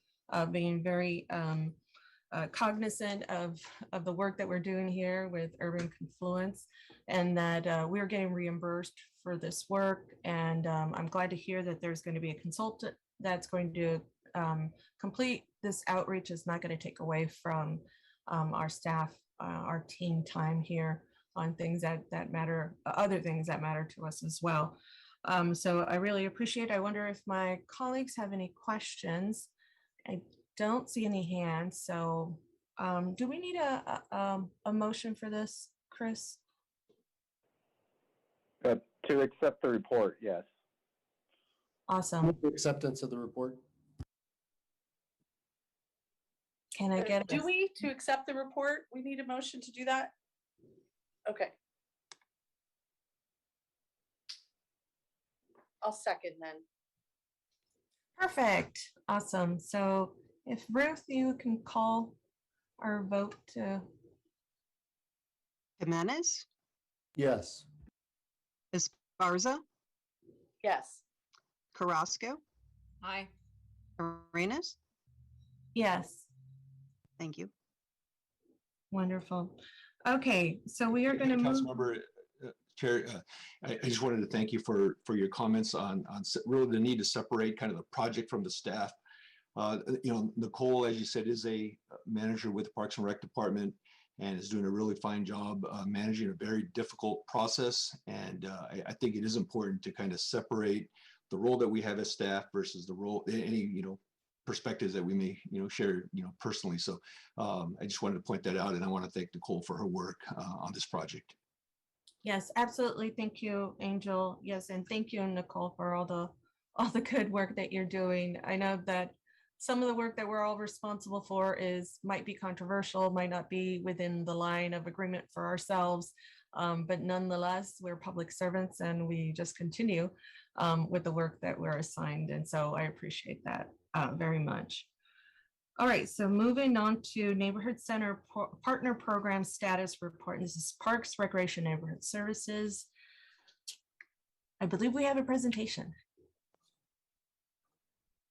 being very cognizant of the work that we're doing here with Urban Confluence, and that we're getting reimbursed for this work. And I'm glad to hear that there's going to be a consultant that's going to complete this outreach. Is not going to take away from our staff, our team time here on things that matter, other things that matter to us as well. So I really appreciate it. I wonder if my colleagues have any questions. I don't see any hands. So do we need a motion for this, Chris? To accept the report, yes. Awesome. Acceptance of the report. Can I get Do we, to accept the report, we need a motion to do that? Okay. I'll second then. Perfect. Awesome. So if Ruth, you can call our vote to. Jimenez, Yes. Esparza, Yes. Carrasco, Aye. Arenas? Yes, Thank you. wonderful. Okay, so we are going to move. Councilmember Chair, I just wanted to thank you for your comments on really the need to separate kind of the project from the staff. You know, Nicole, as you said, is a manager with the Parks and Rec Department and is doing a really fine job managing a very difficult process. And I think it is important to kind of separate the role that we have as staff versus the role, any, you know, perspectives that we may, you know, share, you know, personally. So I just wanted to point that out, and I want to thank Nicole for her work on this project. Yes, absolutely. Thank you, Angel. Yes, and thank you, Nicole, for all the good work that you're doing. I know that some of the work that we're all responsible for might be controversial, might not be within the line of agreement for ourselves, but nonetheless, we're public servants and we just continue with the work that we're assigned. And so I appreciate that very much. All right, so moving on to Neighborhood Center Partner Program Status Report. This is Parks, Recreation, Neighborhood Services. I believe we have a presentation.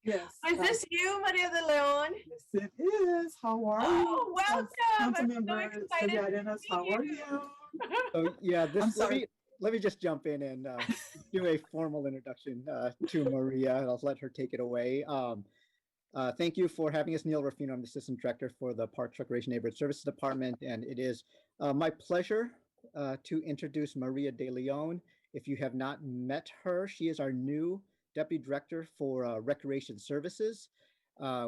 Yes. Is this you, Maria de Leon? Yes, it is. How are you? Oh, welcome. I'm so Councilmember excited to Arenas, see how are you. you? So yeah, I'm let sorry. me just jump in and do a formal introduction to Maria. I'll let her take it away. Thank you for having us, Neil Ruffino. I'm the Assistant Director for the Parks, Recreation, Neighborhood Services Department, and it is my pleasure to introduce Maria de Leon. If you have not met her, she is our new Deputy Director for Recreation Services.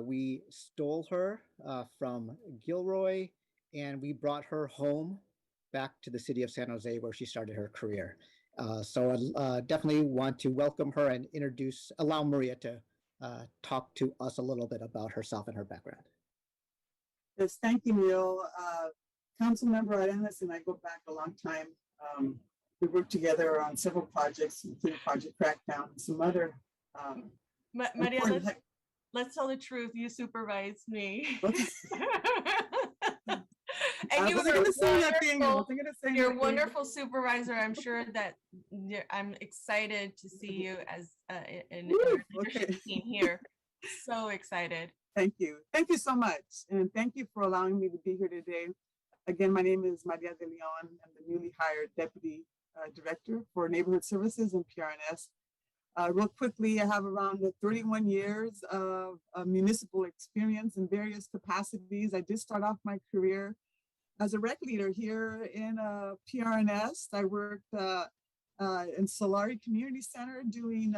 We stole her from Gilroy, and we brought her home back to the city of San Jose, where she started her career. So I definitely want to welcome her and allow Maria to talk to us a little bit about herself and her background. Yes, thank you, Neil. Councilmember Arenas and I go back a long time. We worked together on several projects, including Project Crackdown and some other. Maria, let's tell the truth. You supervised me. And you were your wonderful supervisor. I'm sure that I'm excited to see you as in your leadership team here. So excited. Thank you. Thank you so much. And thank you for allowing me to be here today. Again, my name is Maria de Leon. I'm the newly hired Deputy Director for Neighborhood Services and PRNS. Real quickly, I have around 31 years of municipal experience in various capacities. I did start off my career as a rec leader here in PRNS. I worked in Solari Community Center doing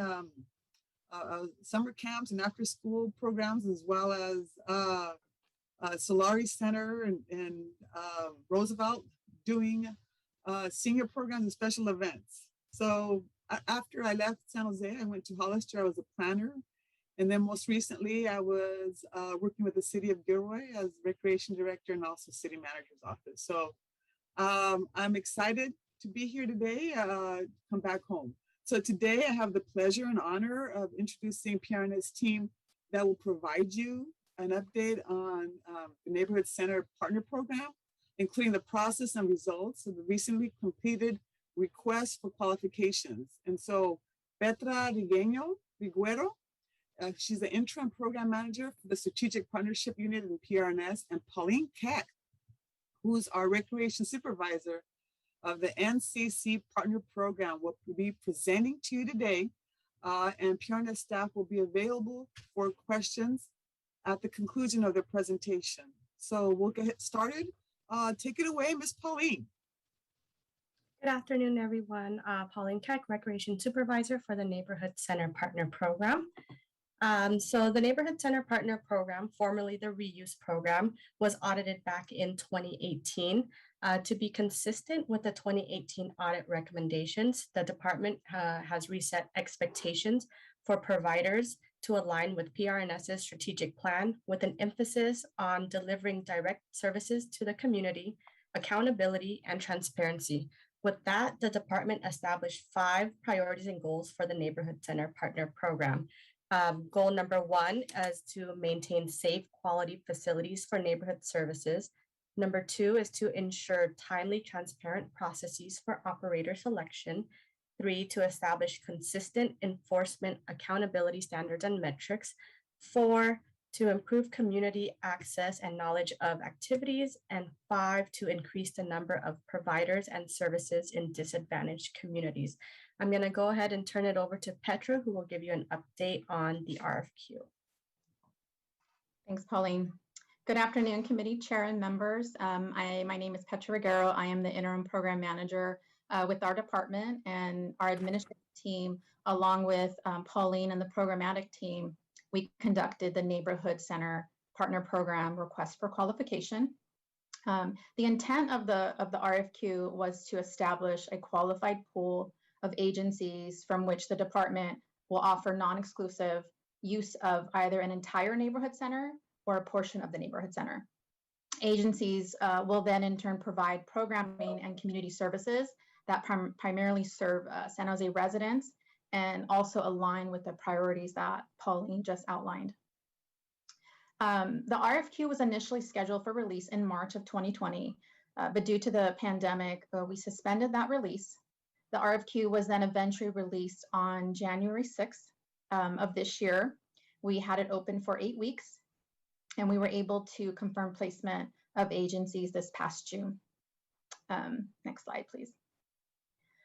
summer camps and after school programs, as well as Solari Center and Roosevelt doing senior programs and special events. So after I left San Jose, I went to Hollister. I was a planner. And then most recently, I was working with the city of Gilroy as recreation director and also city manager's office. So I'm excited to be here today, come back home. So today I have the pleasure and honor of introducing PRNS team that will provide you an update on the Neighborhood Center Partner Program, including the process and results of the recently completed request for qualifications. And so Petra Riguero, she's the interim program manager for the Strategic Partnership Unit in PRNS, and Pauline Keck, who's our recreation supervisor of the NCC Partner Program, will be presenting to you today, and PRNS staff will be available for questions at the conclusion of the presentation. So we'll get started. Take it away, Ms. Pauline. Good afternoon, everyone. Pauline Keck, Recreation Supervisor for the Neighborhood Center Partner Program. So the Neighborhood Center Partner Program, formerly the Reuse Program, was audited back in 2018. To be consistent with the 2018 audit recommendations, the department has reset expectations for providers to align with PRNS's strategic plan, with an emphasis on delivering direct services to the community, accountability, and transparency. With that, the department established 5 priorities and goals for the Neighborhood Center Partner Program. Goal number 1 is to maintain safe, quality facilities for neighborhood services. Number 2 is to ensure timely, transparent processes for operator selection. 3, to establish consistent enforcement accountability standards and metrics. 4, to improve community access and knowledge of activities, and 5, to increase the number of providers and services in disadvantaged communities. I'm going to go ahead and turn it over to Petra, who will give you an update on the RFQ. Thanks, Pauline. Good afternoon, committee chair and members. My name is Petra Reguero. I am the interim program manager with our department, and our administrative team, along with Pauline and the programmatic team, we conducted the Neighborhood Center Partner Program request for qualification. The intent of the RFQ was to establish a qualified pool of agencies from which the department will offer non-exclusive use of either an entire neighborhood center or a portion of the neighborhood center. Agencies will then in turn provide programming and community services that primarily serve San Jose residents and also align with the priorities that Pauline just outlined. The RFQ was initially scheduled for release in March of 2020, but due to the pandemic, we suspended that release. The RFQ was then eventually released on January 6th of this year. We had it open for 8 weeks, and we were able to confirm placement of agencies this past June. Next slide, please.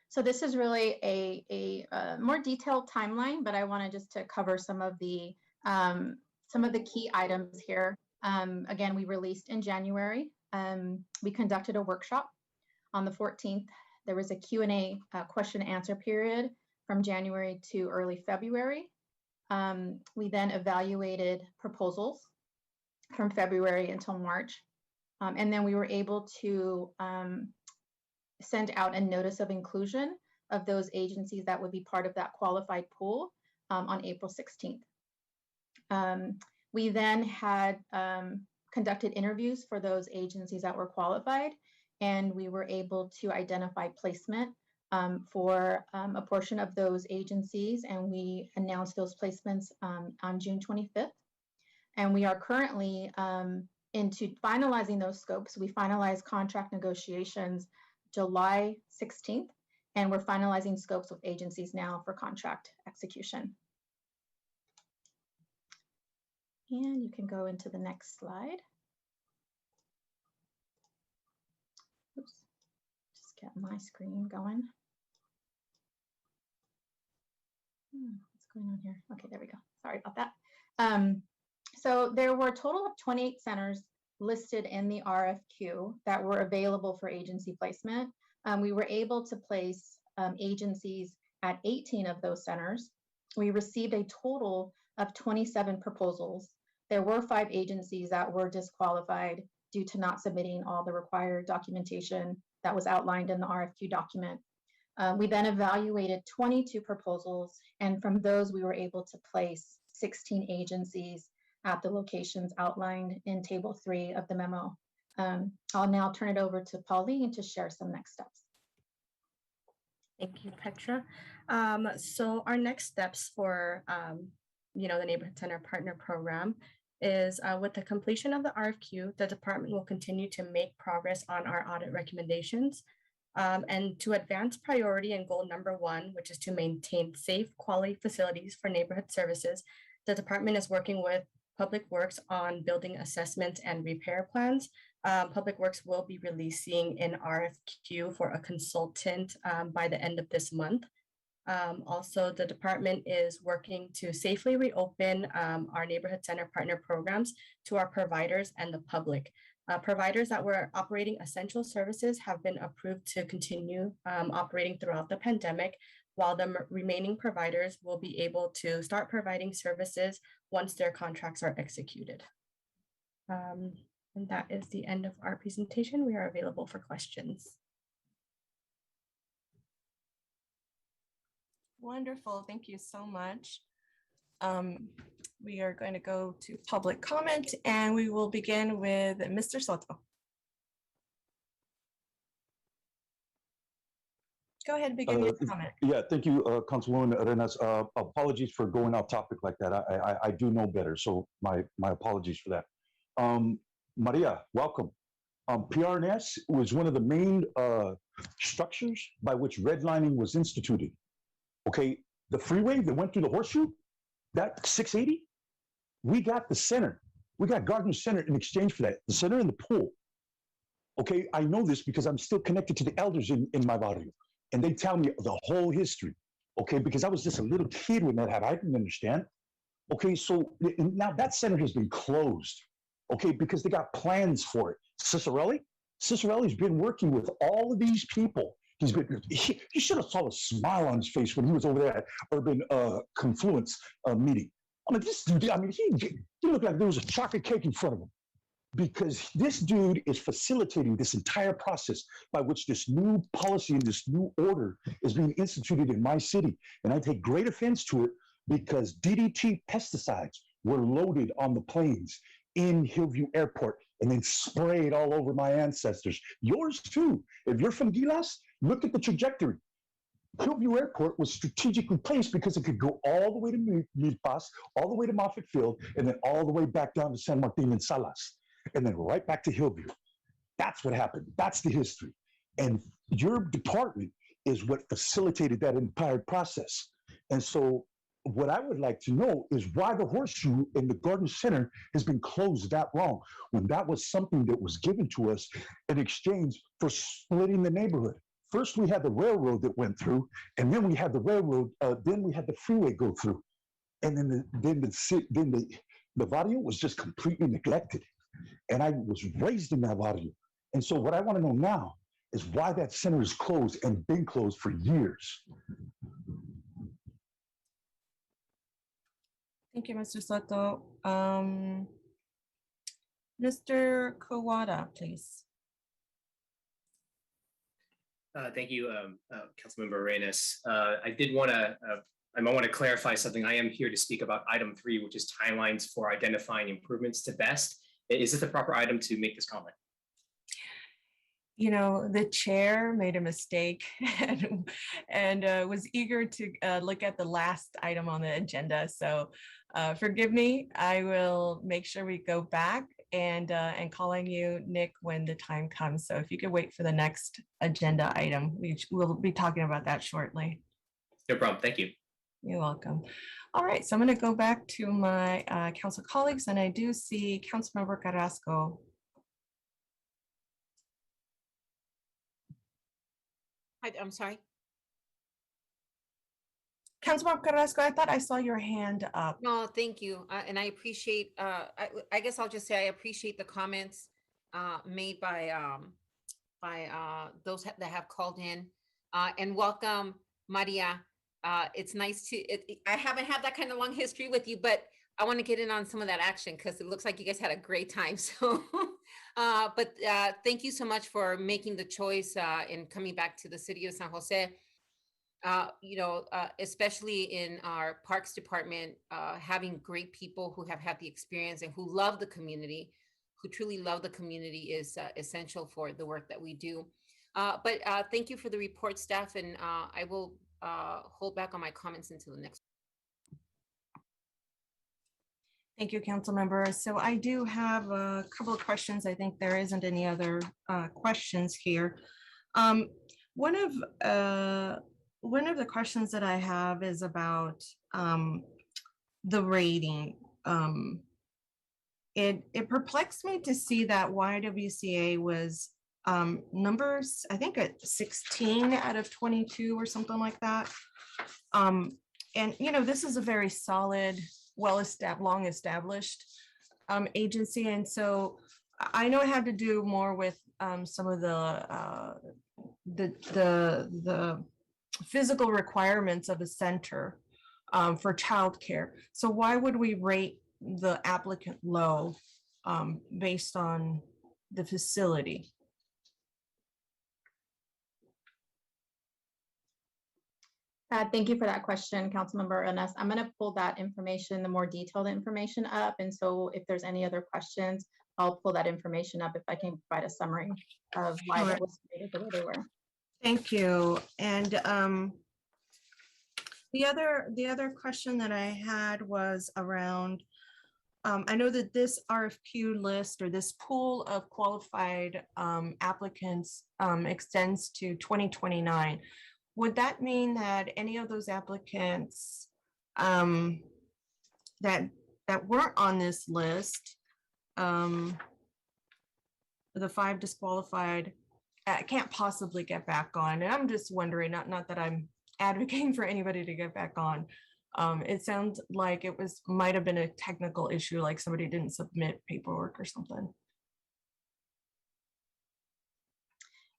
So this is really a more detailed timeline, but I wanted just to cover some of the key items here. Again, we released in January. We conducted a workshop on the 14th. There was a Q&A question and answer period from January to early February. We then evaluated proposals from February until March. And then we were able to send out a notice of inclusion of those agencies that would be part of that qualified pool on April 16th. We then had conducted interviews for those agencies that were qualified, and we were able to identify placement for a portion of those agencies, and we announced those placements on June 25th. And we are currently into finalizing those scopes. We finalized contract negotiations July 16th, and we're finalizing scopes with agencies now for contract execution. And you can go into the next slide. Oops, just get my screen going. What's going on here? Okay, there we go. Sorry about that. So there were a total of 28 centers listed in the RFQ that were available for agency placement. We were able to place agencies at 18 of those centers. We received a total of 27 proposals. There were 5 agencies that were disqualified due to not submitting all the required documentation that was outlined in the RFQ document. We then evaluated 22 proposals, and from those we were able to place 16 agencies at the locations outlined in Table 3 of the memo. I'll now turn it over to Pauline to share some next steps. Thank you, Petra. So our next steps for the Neighborhood Center Partner Program is with the completion of the RFQ, the department will continue to make progress on our audit recommendations. And to advance priority and goal number 1, which is to maintain safe, quality facilities for neighborhood services, the department is working with Public Works on building assessments and repair plans. Public Works will be releasing an RFQ for a consultant by the end of this month. Also, the department is working to safely reopen our neighborhood center partner programs to our providers and the public. Providers that were operating essential services have been approved to continue operating throughout the pandemic, while the remaining providers will be able to start providing services once their contracts are executed. And that is the end of our presentation. We are available for questions. Wonderful, thank you so much. We are going to go to public comment, and we will begin with Mr. Soto. Go ahead and begin your comment. Yeah, thank you, Councilwoman Arenas. Apologies for going off topic like that. I do know better, so my apologies for that. Maria, welcome. PRNS was one of the main structures by which redlining was instituted. Okay, the freeway that went through the horseshoe, that 680, We got the center. We got Garden Center in exchange for that. The center and the pool. Okay, I know this because I'm still connected to the elders in my barrio. And they tell me the whole history. Okay, because I was just a little kid when that happened. I didn't understand. Okay, so now that center has been closed. Okay, because they got plans for it. Cicerelli's been working with all of these people. He should have saw a smile on his face when he was over there at Urban Confluence meeting. I mean, this dude, he looked like there was a chocolate cake in front of him, because this dude is facilitating this entire process by which this new policy and this new order is being instituted in my city. And I take great offense to it because DDT pesticides were loaded on the planes in Hillview Airport and then sprayed all over my ancestors. Yours too. If you're from Gilas, look at the trajectory. Hillview Airport was strategically placed because it could go all the way to Milpas, all the way to Moffett Field, and then all the way back down to San Martin and Salas, and then right back to Hillview. That's what happened. That's the history. And your department is what facilitated that entire process. And so what I would like to know is why the Horseshoe in the Garden Center has been closed that long, when that was something that was given to us in exchange for splitting the neighborhood. First, we had the railroad that went through, and then we had the railroad, then we had the freeway go through. And then the barrio was just completely neglected. And I was raised in that barrio. And so what I want to know now is why that center is closed and been closed for years. Thank you, Mr. Soto. Mr. Kawada, please. Thank you, Councilmember Arenas. I did want to, I might want to clarify something. I am here to speak about item 3, which is timelines for identifying improvements to BEST. Is this the proper item to make this comment? You know, the chair made a mistake and was eager to look at the last item on the agenda. So forgive me. I will make sure we go back and calling you, Nick, when the time comes. So if you could wait for the next agenda item, we'll be talking about that shortly. No problem. Thank you. You're welcome. All right, so I'm going to go back to my council colleagues, and I do see Councilmember Carrasco. I'm sorry. Councilmember Carrasco, I thought I saw your hand up. No, thank you. And I appreciate, I guess I'll just say I appreciate the comments made by those that have called in. And welcome, Maria. It's nice to, I haven't had that kind of long history with you, but I want to get in on some of that action because it looks like you guys had a great time. So, but thank you so much for making the choice in coming back to the city of San Jose. You know, especially in our parks department, having great people who have had the experience and who love the community, who truly love the community is essential for the work that we do. But thank you for the report, staff, and I will hold back on my comments until the next. Thank you, council member. So I do have a couple of questions. I think there isn't any other questions here. One of the questions that I have is about the rating. It perplexed me to see that YWCA was numbers, I think at 16 out of 22 or something like that. And you know, this is a very solid, long established agency. And so I know it had to do more with some of the physical requirements of a center for childcare. So why would we rate the applicant low based on the facility? Thank you for that question, Councilmember Ernest. I'm going to pull that information, the more detailed information up. And so if there's any other questions, I'll pull that information up if I can provide a summary of why that was rated the way they were. Thank you. And the other question that I had was around, I know that this RFQ list or this pool of qualified applicants extends to 2029. Would that mean that any of those applicants that that weren't on this list, the 5 disqualified, can't possibly get back on. And I'm just wondering, not that I'm advocating for anybody to get back on. It sounds like it might have been a technical issue, like somebody didn't submit paperwork or something.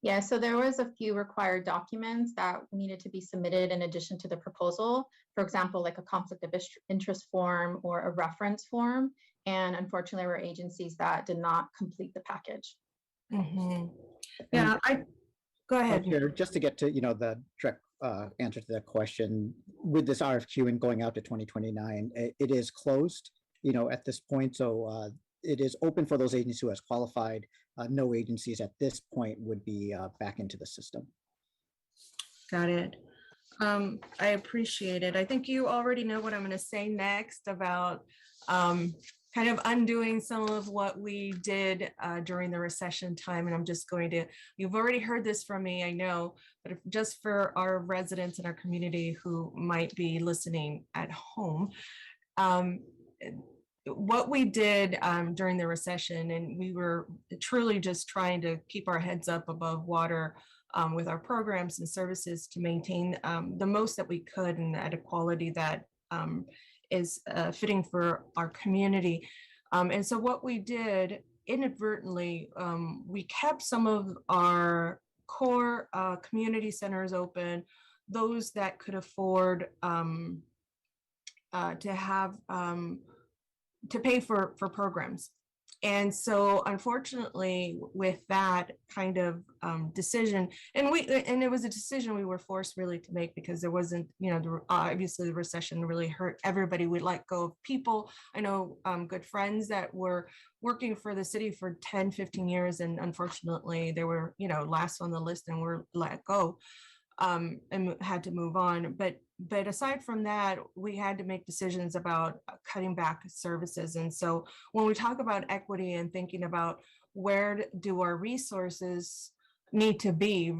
Yeah, so there was a few required documents that needed to be submitted in addition to the proposal. For example, like a conflict of interest form or a reference form. And unfortunately, there were agencies that did not complete the package. Mm-hmm. Yeah, go ahead. Chair, just to get to, the direct answer to that question, with this RFQ and going out to 2029, it is closed, at this point. So it is open for those agencies who has qualified. No agencies at this point would be back into the system. Got it. I appreciate it. I think you already know what I'm going to say next about kind of undoing some of what we did during the recession time. And I'm just going to, you've already heard this from me, I know, but just for our residents in our community who might be listening at home, what we did during the recession, and we were truly just trying to keep our heads up above water with our programs and services to maintain the most that we could and at a quality that is fitting for our community. And so what we did inadvertently, we kept some of our core community centers open, those that could afford to have to pay for programs. And so unfortunately, with that kind of decision, and it was a decision we were forced really to make because there wasn't, obviously the recession really hurt everybody. We let go of people. I know good friends that were working for the city for 10, 15 years, and unfortunately they were, last on the list and were let go and had to move on. But aside from that, we had to make decisions about cutting back services. And so when we talk about equity and thinking about where do our resources need to be,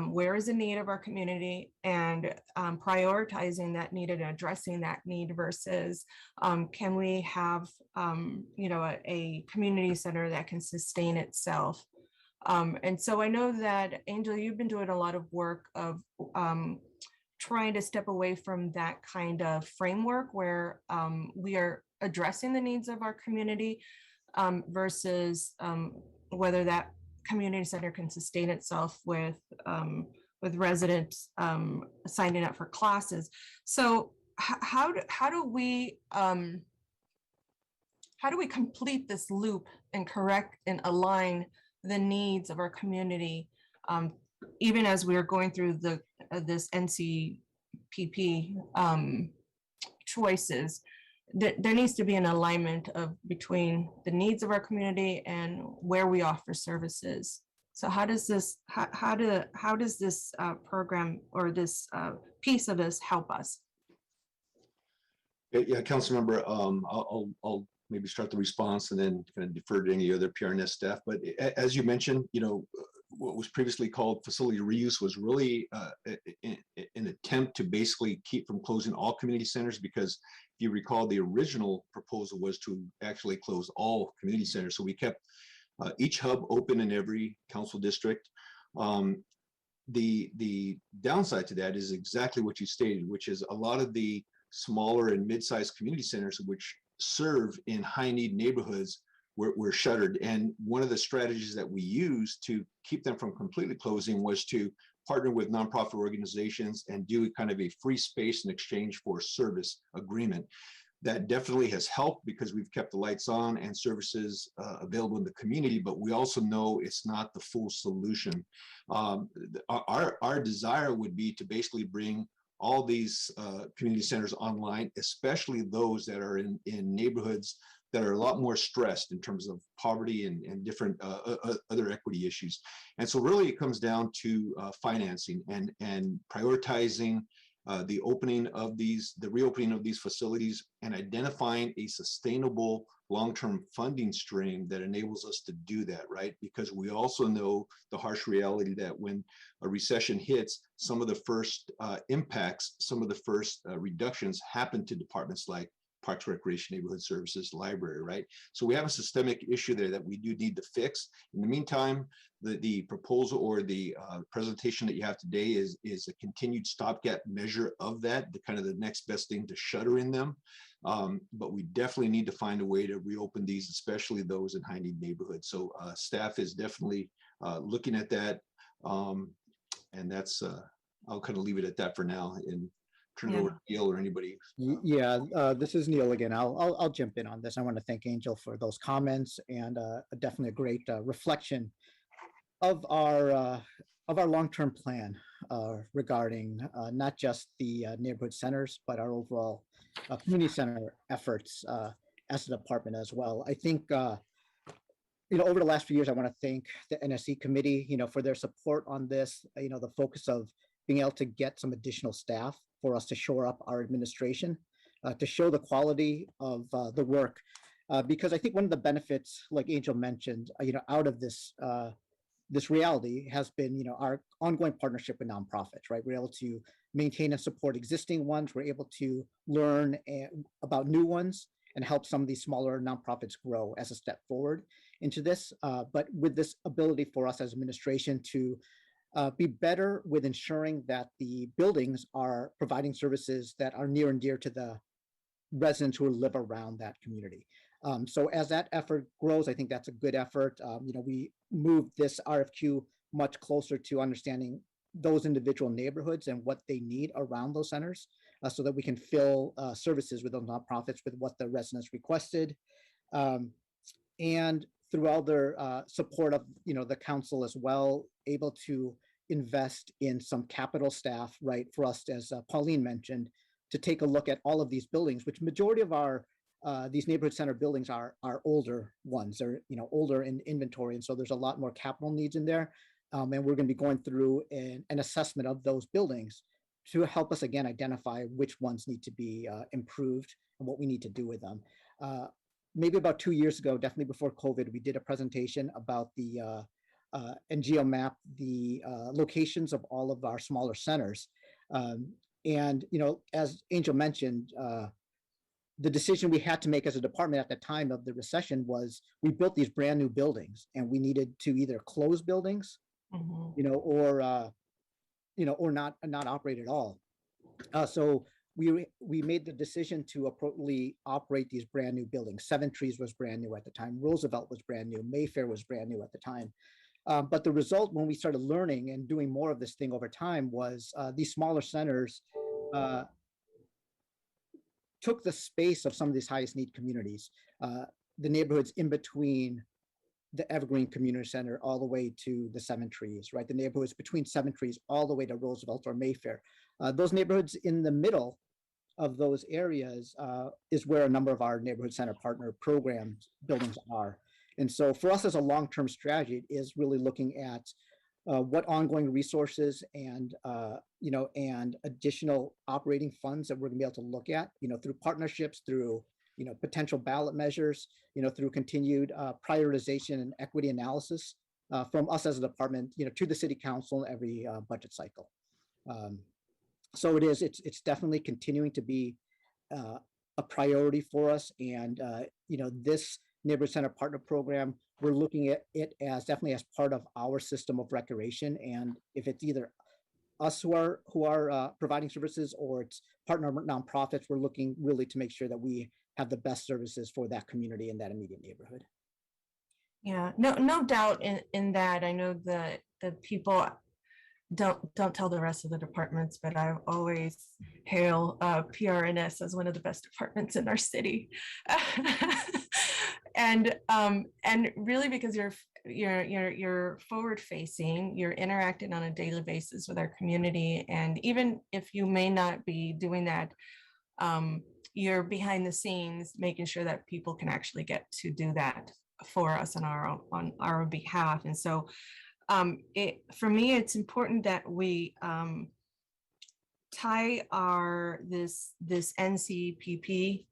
where is the need of our community, and prioritizing that need and addressing that need versus can we have a community center that can sustain itself. And so I know that, Angela, you've been doing a lot of work of trying to step away from that kind of framework where we are addressing the needs of our community versus whether that community center can sustain itself with residents signing up for classes. So how do we complete this loop and correct and align the needs of our community, even as we are going through this NCPP choices? There needs to be an alignment between the needs of our community and where we offer services. So how does this program or this piece of this help us? Yeah, Councilmember, I'll maybe start the response and then kind of defer to any other PRNS staff. But as you mentioned, what was previously called facility reuse was really an attempt to basically keep from closing all community centers, because if you recall, the original proposal was to actually close all community centers. So we kept each hub open in every council district. The downside to that is exactly what you stated, which is a lot of the smaller and mid-sized community centers, which serve in high-need neighborhoods, were shuttered. And one of the strategies that we used to keep them from completely closing was to partner with nonprofit organizations and do kind of a free space in exchange for service agreement. That definitely has helped because we've kept the lights on and services available in the community, but we also know it's not the full solution. Our desire would be to basically bring all these community centers online, especially those that are in neighborhoods that are a lot more stressed in terms of poverty and different other equity issues. And so really it comes down to financing and prioritizing the reopening of these facilities and identifying a sustainable long-term funding stream that enables us to do that, right? Because we also know the harsh reality that when a recession hits, some of the first impacts, some of the first reductions happen to departments like Parks, Recreation, Neighborhood Services, Library, right? So we have a systemic issue there that we do need to fix. In the meantime, the proposal or the presentation that you have today is a continued stopgap measure of that, the kind of the next best thing to shutter in them. But we definitely need to find a way to reopen these, especially those in high need neighborhoods. So staff is definitely looking at that. And that's, I'll kind of leave it at that for now and turn it over to Neil or anybody. Yeah, this is Neil again. I'll jump in on this. I want to thank Angel for those comments and definitely a great reflection of our long-term plan regarding not just the neighborhood centers, but our overall community center efforts as a department as well. I think over the last few years, I want to thank the NSC committee, for their support on this. The focus of being able to get some additional staff for us to shore up our administration, to show the quality of the work, because I think one of the benefits, like Angel mentioned, out of this this reality has been, our ongoing partnership with nonprofits, right? We're able to maintain and support existing ones. We're able to learn about new ones and help some of these smaller nonprofits grow as a step forward into this. But with this ability for us as administration to be better with ensuring that the buildings are providing services that are near and dear to the residents who live around that community. So as that effort grows, I think that's a good effort. We moved this RFQ much closer to understanding those individual neighborhoods and what they need around those centers, so that we can fill services with those nonprofits with what the residents requested. And through all their support of the council as well, able to invest in some capital staff, right, for us, as Pauline mentioned, to take a look at all of these buildings, which majority of our these neighborhood center buildings are older ones. They're older in inventory, and so there's a lot more capital needs in there. And we're going to be going through an assessment of those buildings to help us again identify which ones need to be improved and what we need to do with them. Maybe about 2 years ago, definitely before COVID, we did a presentation about the and geomap the locations of all of our smaller centers. And as Angel mentioned, the decision we had to make as a department at the time of the recession was we built these brand new buildings, and we needed to either close buildings, or not operate at all. So we made the decision to appropriately operate these brand new buildings. Seven Trees was brand new at the time. Roosevelt was brand new. Mayfair was brand new at the time. But the result, when we started learning and doing more of this thing over time, was these smaller centers took the space of some of these highest need communities, the neighborhoods in between the Evergreen Community Center all the way to the Seven Trees, right? The neighborhoods between Seven Trees all the way to Roosevelt or Mayfair. Those neighborhoods in the middle of those areas is where a number of our neighborhood center partner programs buildings are. And so for us as a long-term strategy is really looking at what ongoing resources and and additional operating funds that we're gonna be able to look at, through partnerships, through potential ballot measures, through continued prioritization and equity analysis from us as a department, to the city council every budget cycle. So it's definitely continuing to be a priority for us, and this neighborhood center partner program, we're looking at it as definitely as part of our system of recreation. And if it's either us who are providing services or it's partner nonprofits, we're looking really to make sure that we have the best services for that community in that immediate neighborhood. Yeah, no doubt in that. I know that the people don't tell the rest of the departments, but I always hail PRNS as one of the best departments in our city. And really because you're forward facing, you're interacting on a daily basis with our community. And even if you may not be doing that, you're behind the scenes making sure that people can actually get to do that for us on our behalf. And so for me, it's important that we tie this NCPP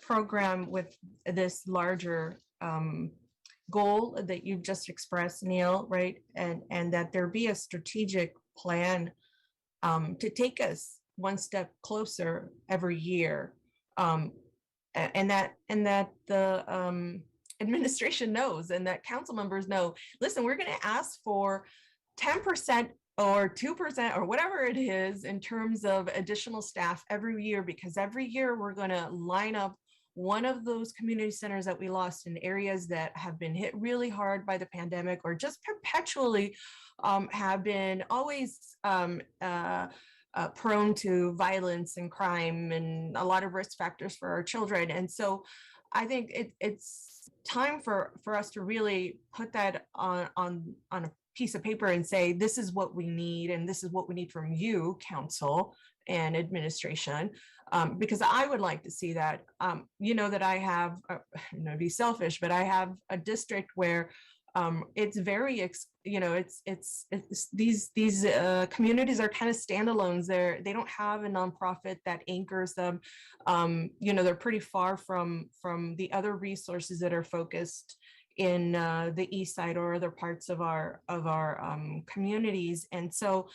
program with this larger goal that you've just expressed, Neil, right? And that there be a strategic plan to take us one step closer every year And that the administration knows, and that council members know, listen, we're going to ask for 10% or 2% or whatever it is in terms of additional staff every year, because every year we're going to line up one of those community centers that we lost in areas that have been hit really hard by the pandemic, or just perpetually have been always prone to violence and crime and a lot of risk factors for our children. And so I think it's time for us to really put that on a piece of paper and say, this is what we need, and this is what we need from you, council and administration, because I would like to see that. That I have, be selfish, but I have a district where it's very, it's these communities are kind of standalones. They don't have a nonprofit that anchors them. They're pretty far from the other resources that are focused in the east side or other parts of our communities. And so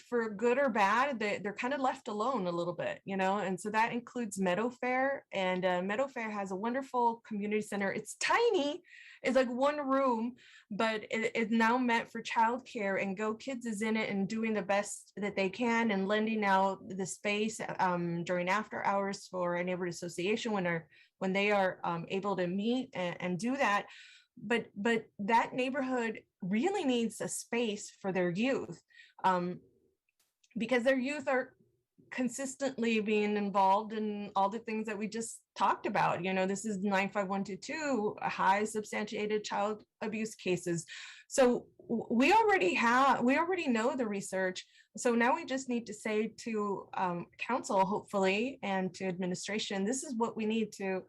for good or bad, they're kind of left alone a little bit, and so that includes Meadow Fair. And Meadow Fair has a wonderful community center. It's tiny, it's like one room, but it's now meant for childcare, and Go Kids is in it and doing the best that they can and lending out the space during after hours for a neighborhood association when they are able to meet and do that. But that neighborhood really needs a space for their youth, because their youth are consistently being involved in all the things that we just talked about. This is 95122, high substantiated child abuse cases. So we already know the research. So now we just need to say to council, hopefully, and to administration, this is what we need to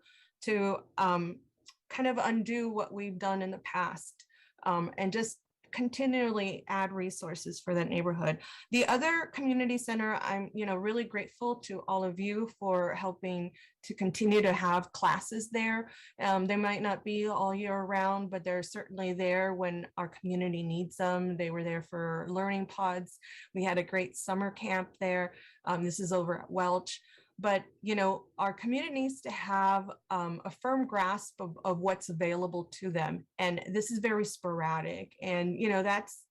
kind of undo what we've done in the past, and just continually add resources for that neighborhood. The other community center, I'm really grateful to all of you for helping to continue to have classes there. They might not be all year round, but they're certainly there when our community needs them. They were there for learning pods. We had a great summer camp there. This is over at Welch. But our community needs to have a firm grasp of what's available to them, and this is very sporadic. And that's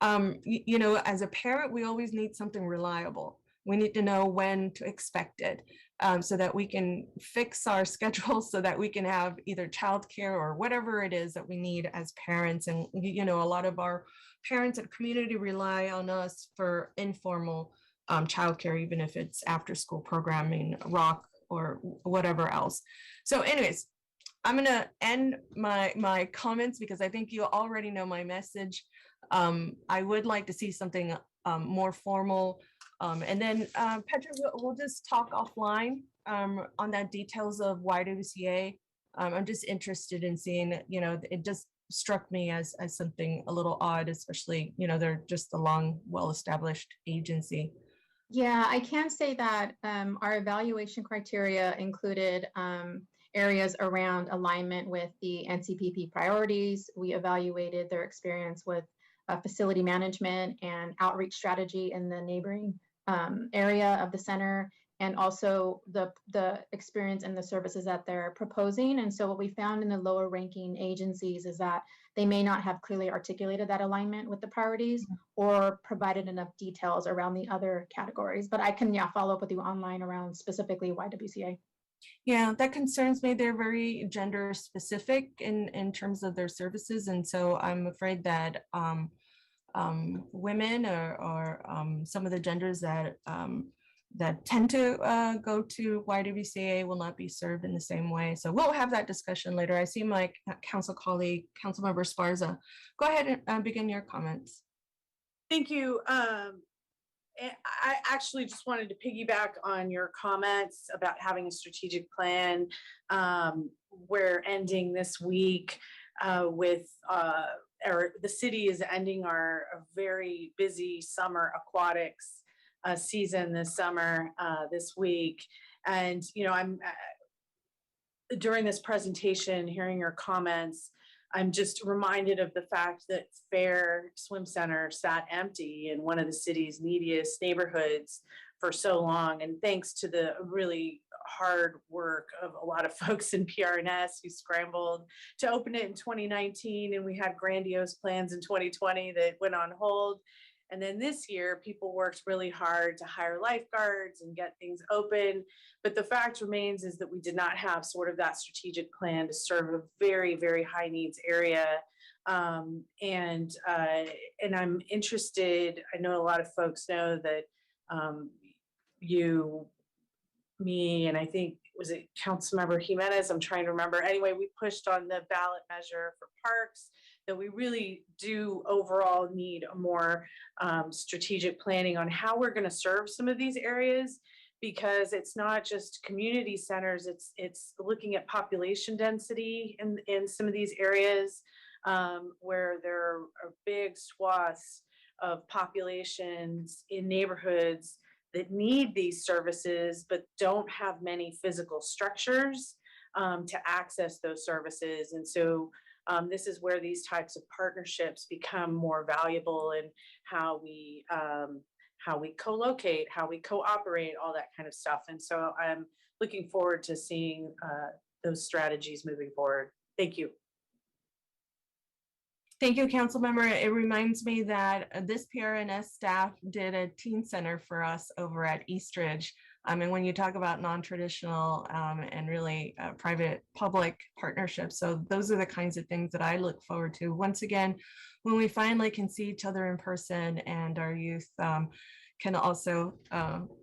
as a parent, we always need something reliable. We need to know when to expect it, so that we can fix our schedules, so that we can have either childcare or whatever it is that we need as parents. And a lot of our parents and community rely on us for informal childcare, even if it's after school programming, rock, or whatever else. So anyways, I'm gonna end my comments because I think you already know my message. I would like to see something more formal. And then Petra, we'll just talk offline on that details of YWCA. I'm just interested in seeing, it just struck me as something a little odd, especially, they're just a long, well-established agency. Yeah, I can say that our evaluation criteria included areas around alignment with the NCPP priorities. We evaluated their experience with facility management and outreach strategy in the neighboring area of the center, and also the experience and the services that they're proposing. And so what we found in the lower ranking agencies is that they may not have clearly articulated that alignment with the priorities or provided enough details around the other categories. But I can, follow up with you online around specifically YWCA. Yeah, that concerns me. They're very gender specific in terms of their services. And so I'm afraid that women or some of the genders that tend to go to YWCA will not be served in the same way. So we'll have that discussion later. I see my council colleague, Councilmember Esparza. Go ahead and begin your comments. Thank you. I actually just wanted to piggyback on your comments about having a strategic plan. We're ending this week with the city is ending our very busy summer aquatics season this summer, this week. And, I'm during this presentation, hearing your comments, I'm just reminded of the fact that Fair Swim Center sat empty in one of the city's neediest neighborhoods for so long. And thanks to the really hard work of a lot of folks in PRNS who scrambled to open it in 2019. And we had grandiose plans in 2020 that went on hold. And then this year, people worked really hard to hire lifeguards and get things open. But the fact remains is that we did not have sort of that strategic plan to serve a very, very high needs area. And I'm interested, I know a lot of folks know that me, and I think, was it Councilmember Jimenez? I'm trying to remember. Anyway, we pushed on the ballot measure for parks, that we really do overall need a more strategic planning on how we're going to serve some of these areas, because it's not just community centers, it's looking at population density in some of these areas where there are big swaths of populations in neighborhoods that need these services but don't have many physical structures to access those services. And so this is where these types of partnerships become more valuable, and how we co-locate, how we cooperate, all that kind of stuff. And so I'm looking forward to seeing those strategies moving forward. Thank you. Thank you, council member. It reminds me that this PRNS staff did a teen center for us over at Eastridge. And when you talk about non-traditional and really private public partnerships, so those are the kinds of things that I look forward to. Once again, when we finally can see each other in person, and our youth can also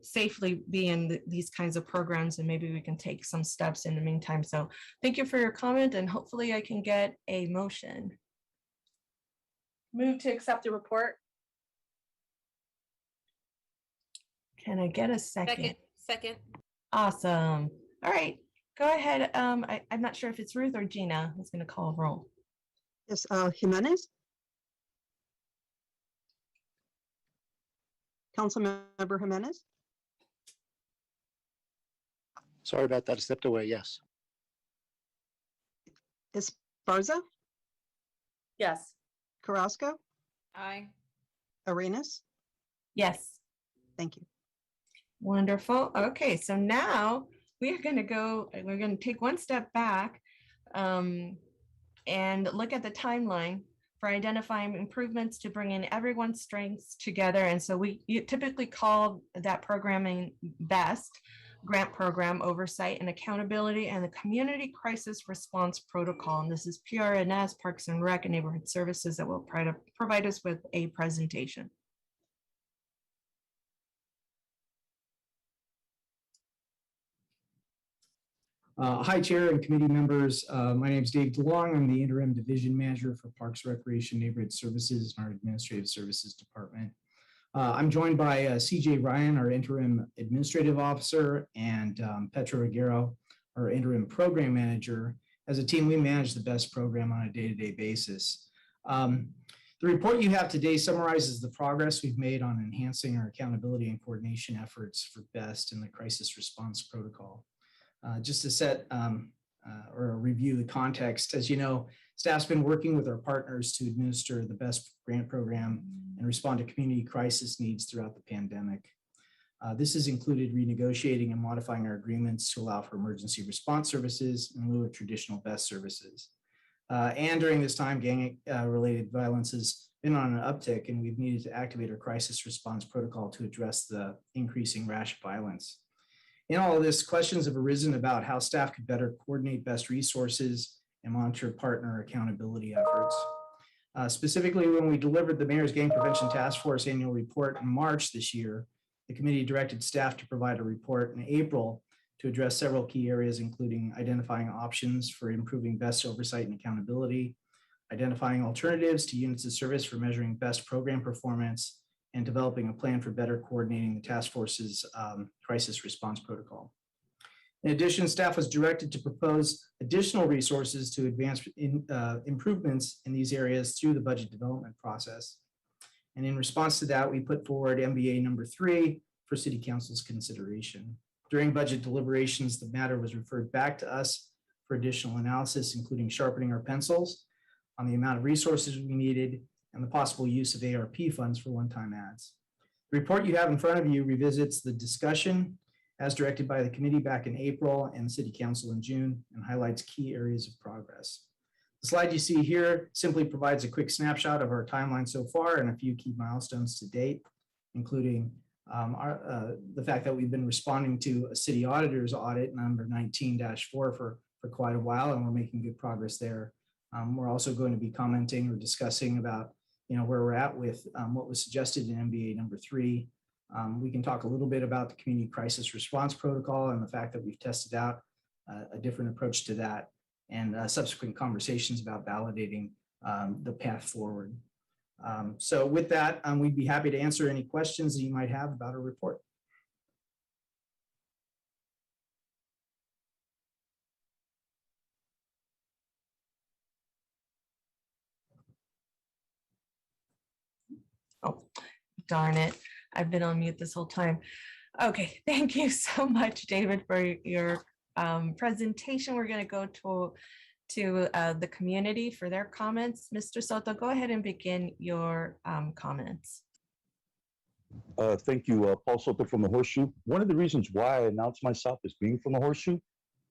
safely be in these kinds of programs, and maybe we can take some steps in the meantime. So thank you for your comment, and hopefully I can get a motion. Move to accept the report. Can I get a second? Second. Awesome. All right, go ahead. I'm not sure if it's Ruth or Gina who's going to call a roll. Yes, Jimenez. Councilmember Jimenez. Sorry about that. I stepped away. Yes. Esparza. Yes. Carrasco. Aye. Arenas. Yes. Thank you. Wonderful. Okay, so now we're going to take one step back and look at the timeline for identifying improvements to bring in everyone's strengths together. And so you typically call that programming BEST, Grant Program Oversight and Accountability, and the Community Crisis Response Protocol. And this is PRNS, Parks and Rec, and Neighborhood Services that will provide us with a presentation. Hi, Chair and committee members. My name is Dave DeLong. I'm the Interim Division Manager for Parks, Recreation, Neighborhood Services in our Administrative Services Department. I'm joined by CJ Ryan, our Interim Administrative Officer, and Petra Ruggiero, our Interim Program Manager. As a team, we manage the BEST program on a day-to-day basis. The report you have today summarizes the progress we've made on enhancing our accountability and coordination efforts for BEST and the Crisis Response Protocol. Just to set or review the context, as you know, staff's been working with our partners to administer the BEST grant program and respond to community crisis needs throughout the pandemic. This has included renegotiating and modifying our agreements to allow for emergency response services in lieu of traditional BEST services. And during this time, gang-related violence has been on an uptick, and we've needed to activate our crisis response protocol to address the increasing rash of violence. In all of this, questions have arisen about how staff could better coordinate BEST resources and monitor partner accountability efforts. Specifically, when we delivered the Mayor's Gang Prevention Task Force annual report in March this year, the committee directed staff to provide a report in April to address several key areas, including identifying options for improving BEST oversight and accountability, identifying alternatives to units of service for measuring BEST program performance, and developing a plan for better coordinating the task force's crisis response protocol. In addition, staff was directed to propose additional resources to advance improvements in these areas through the budget development process. And in response to that, we put forward MBA number 3 for City Council's consideration. During budget deliberations, the matter was referred back to us for additional analysis, including sharpening our pencils on the amount of resources we needed and the possible use of ARP funds for one-time ads. The report you have in front of you revisits the discussion as directed by the committee back in April and the City Council in June and highlights key areas of progress. The slide you see here simply provides a quick snapshot of our timeline so far and a few key milestones to date, including the fact that we've been responding to a city auditor's audit number 19-4 for quite a while, and we're making good progress there. We're also going to be commenting or discussing about where we're at with what was suggested in MBA number 3. We can talk a little bit about the community crisis response protocol and the fact that we've tested out a different approach to that, and subsequent conversations about validating the path forward. So with that, we'd be happy to answer any questions that you might have about our report. Oh, darn it. I've been on mute this whole time. Okay, thank you so much, David, for your presentation. We're going to go to the community for their comments. Mr. Soto, go ahead and begin your comments. Thank you, Paul Soto from the Horseshoe. One of the reasons why I announced myself as being from the Horseshoe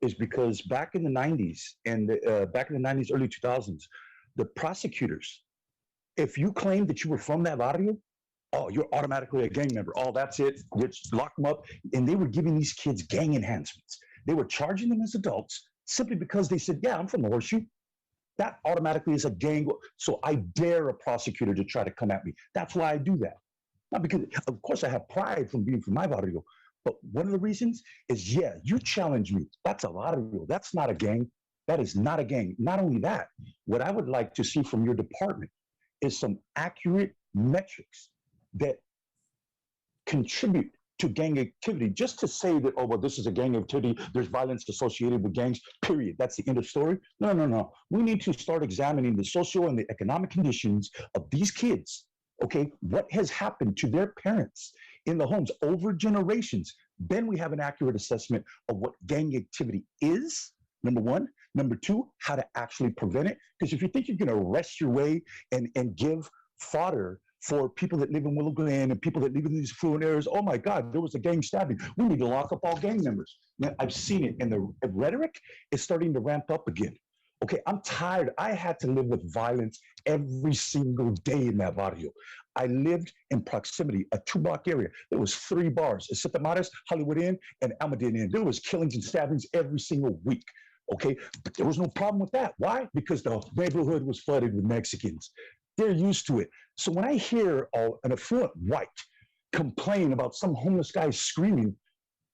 is because back in the 90s and early 2000s, the prosecutors, if you claimed that you were from that barrio, oh, you're automatically a gang member. Oh, that's it. Let's lock them up. And they were giving these kids gang enhancements. They were charging them as adults simply because they said, yeah, I'm from the Horseshoe. That automatically is a gang. So I dare a prosecutor to try to come at me. That's why I do that. Not because, of course, I have pride from being from my barrio. But one of the reasons is, yeah, you challenge me. That's a barrio. That's not a gang. That is not a gang. Not only that, what I would like to see from your department is some accurate metrics that contribute to gang activity. Just to say that, oh, well, this is a gang activity, there's violence associated with gangs, period. That's the end of story. No. We need to start examining the social and the economic conditions of these kids. Okay, what has happened to their parents in the homes over generations? Then we have an accurate assessment of what gang activity is, number one. Number two, how to actually prevent it. Because if you think you're going to arrest your way and give fodder for people that live in Willow Glen and people that live in these affluent areas, oh my God, there was a gang stabbing. We need to lock up all gang members. Now, I've seen it, and the rhetoric is starting to ramp up again. Okay, I'm tired. I had to live with violence every single day in that barrio. I lived in proximity, a 2-block area. There was 3 bars, Mares, Hollywood Inn, and Almaden Inn. There was killings and stabbings every single week. Okay, but there was no problem with that. Why? Because the neighborhood was flooded with Mexicans. They're used to it. So when I hear an affluent white complain about some homeless guy screaming,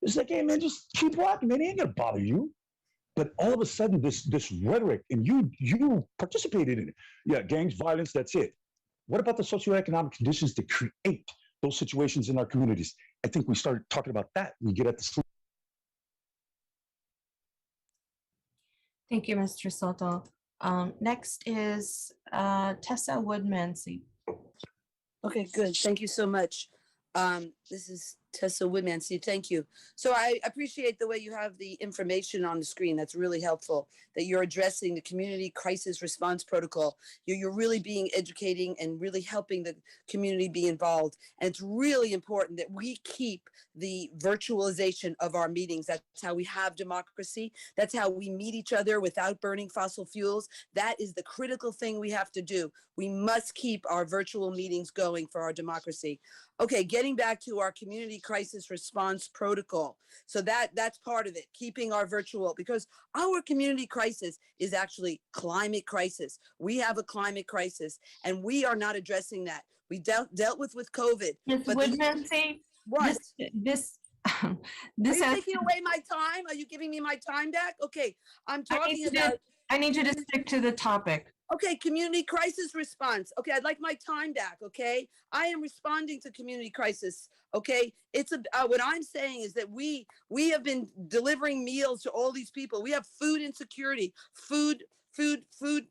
it's like, hey man, just keep walking, man. He ain't gonna bother you. But all of a sudden, this rhetoric, and you participated in it. Yeah, gangs, violence, that's it. What about the socioeconomic conditions that create those situations in our communities? I think we started talking about that. We get at the. Thank you, Mr. Soto. Next is Tessa Woodmansey. Okay, good. Thank you so much. This is Tessa Woodmansey. Thank you. So I appreciate the way you have the information on the screen. That's really helpful, that you're addressing the community crisis response protocol. You're really being educating and really helping the community be involved. And it's really important that we keep the virtualization of our meetings. That's how we have democracy. That's how we meet each other without burning fossil fuels. That is the critical thing we have to do. We must keep our virtual meetings going for our democracy. Okay, getting back to our community crisis response protocol. So that's part of it, keeping our virtual, because our community crisis is actually climate crisis. We have a climate crisis, and we are not addressing that. We dealt with COVID. Ms. Woodmansey, what? This Are you taking away my time? Are you giving me my time back? Okay, I'm talking about. I need you to stick to the topic. Okay, community crisis response. Okay, I'd like my time back. Okay, I am responding to community crisis. Okay, it's what I'm saying is that we have been delivering meals to all these people. We have food insecurity, food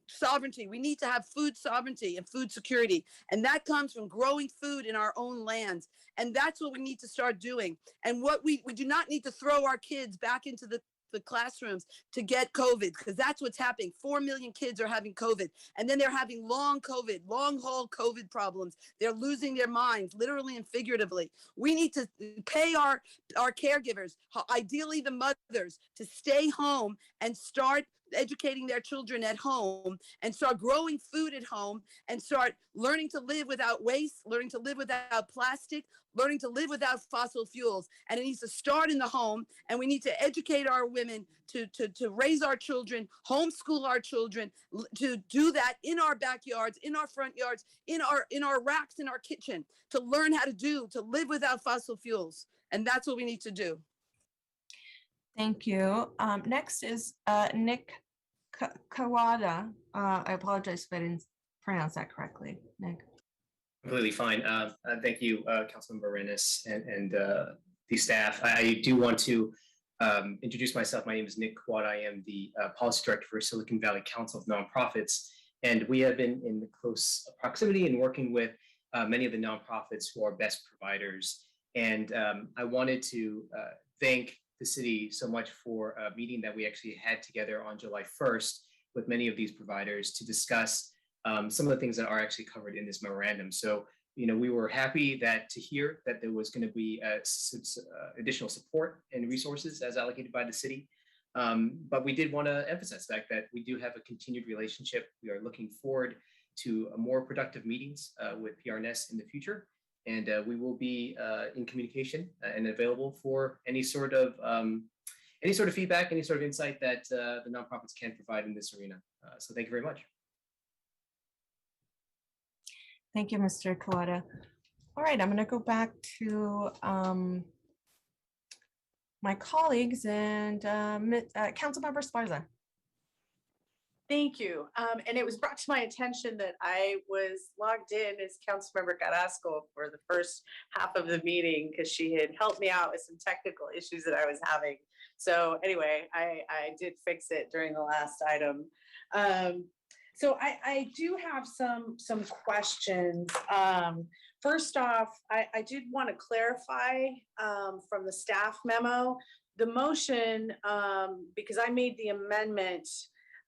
sovereignty. We need to have food sovereignty and food security, and that comes from growing food in our own lands. And that's what we need to start doing. And what we do not need to throw our kids back into the the classrooms to get COVID, because that's what's happening. 4 million kids are having COVID, and then they're having long COVID, long haul COVID problems. They're losing their minds, literally and figuratively. We need to pay our caregivers, ideally the mothers, to stay home and start educating their children at home and start growing food at home and start learning to live without waste, learning to live without plastic, learning to live without fossil fuels. And it needs to start in the home, and we need to educate our women to raise our children, homeschool our children, to do that in our backyards, in our front yards, in our racks, in our kitchen, to learn how to live without fossil fuels. And that's what we need to do. Thank you. Next is Nick Kawada. I apologize if I didn't pronounce that correctly. Nick. Completely fine. Thank you, Councilmember Arenas and the staff. I do want to introduce myself. My name is Nick Kawada. I am the Policy Director for Silicon Valley Council of Nonprofits. And we have been in close proximity and working with many of the nonprofits who are best providers. And I wanted to thank the city so much for a meeting that we actually had together on July 1st with many of these providers to discuss some of the things that are actually covered in this memorandum. So, we were happy to hear that there was going to be additional support and resources as allocated by the city. But we did want to emphasize the fact that we do have a continued relationship. We are looking forward to more productive meetings with PRNS in the future. And we will be in communication and available for any sort of feedback, any sort of insight that the nonprofits can provide in this arena. So thank you very much. Thank you, Mr. Kawada. All right, I'm going to go back to my colleagues and Councilmember Esparza. Thank you. And it was brought to my attention that I was logged in as Councilmember Carrasco for the first half of the meeting because she had helped me out with some technical issues that I was having. So anyway, I did fix it during the last item. So I do have some questions. First off, I did want to clarify from the staff memo, the motion, because I made the amendment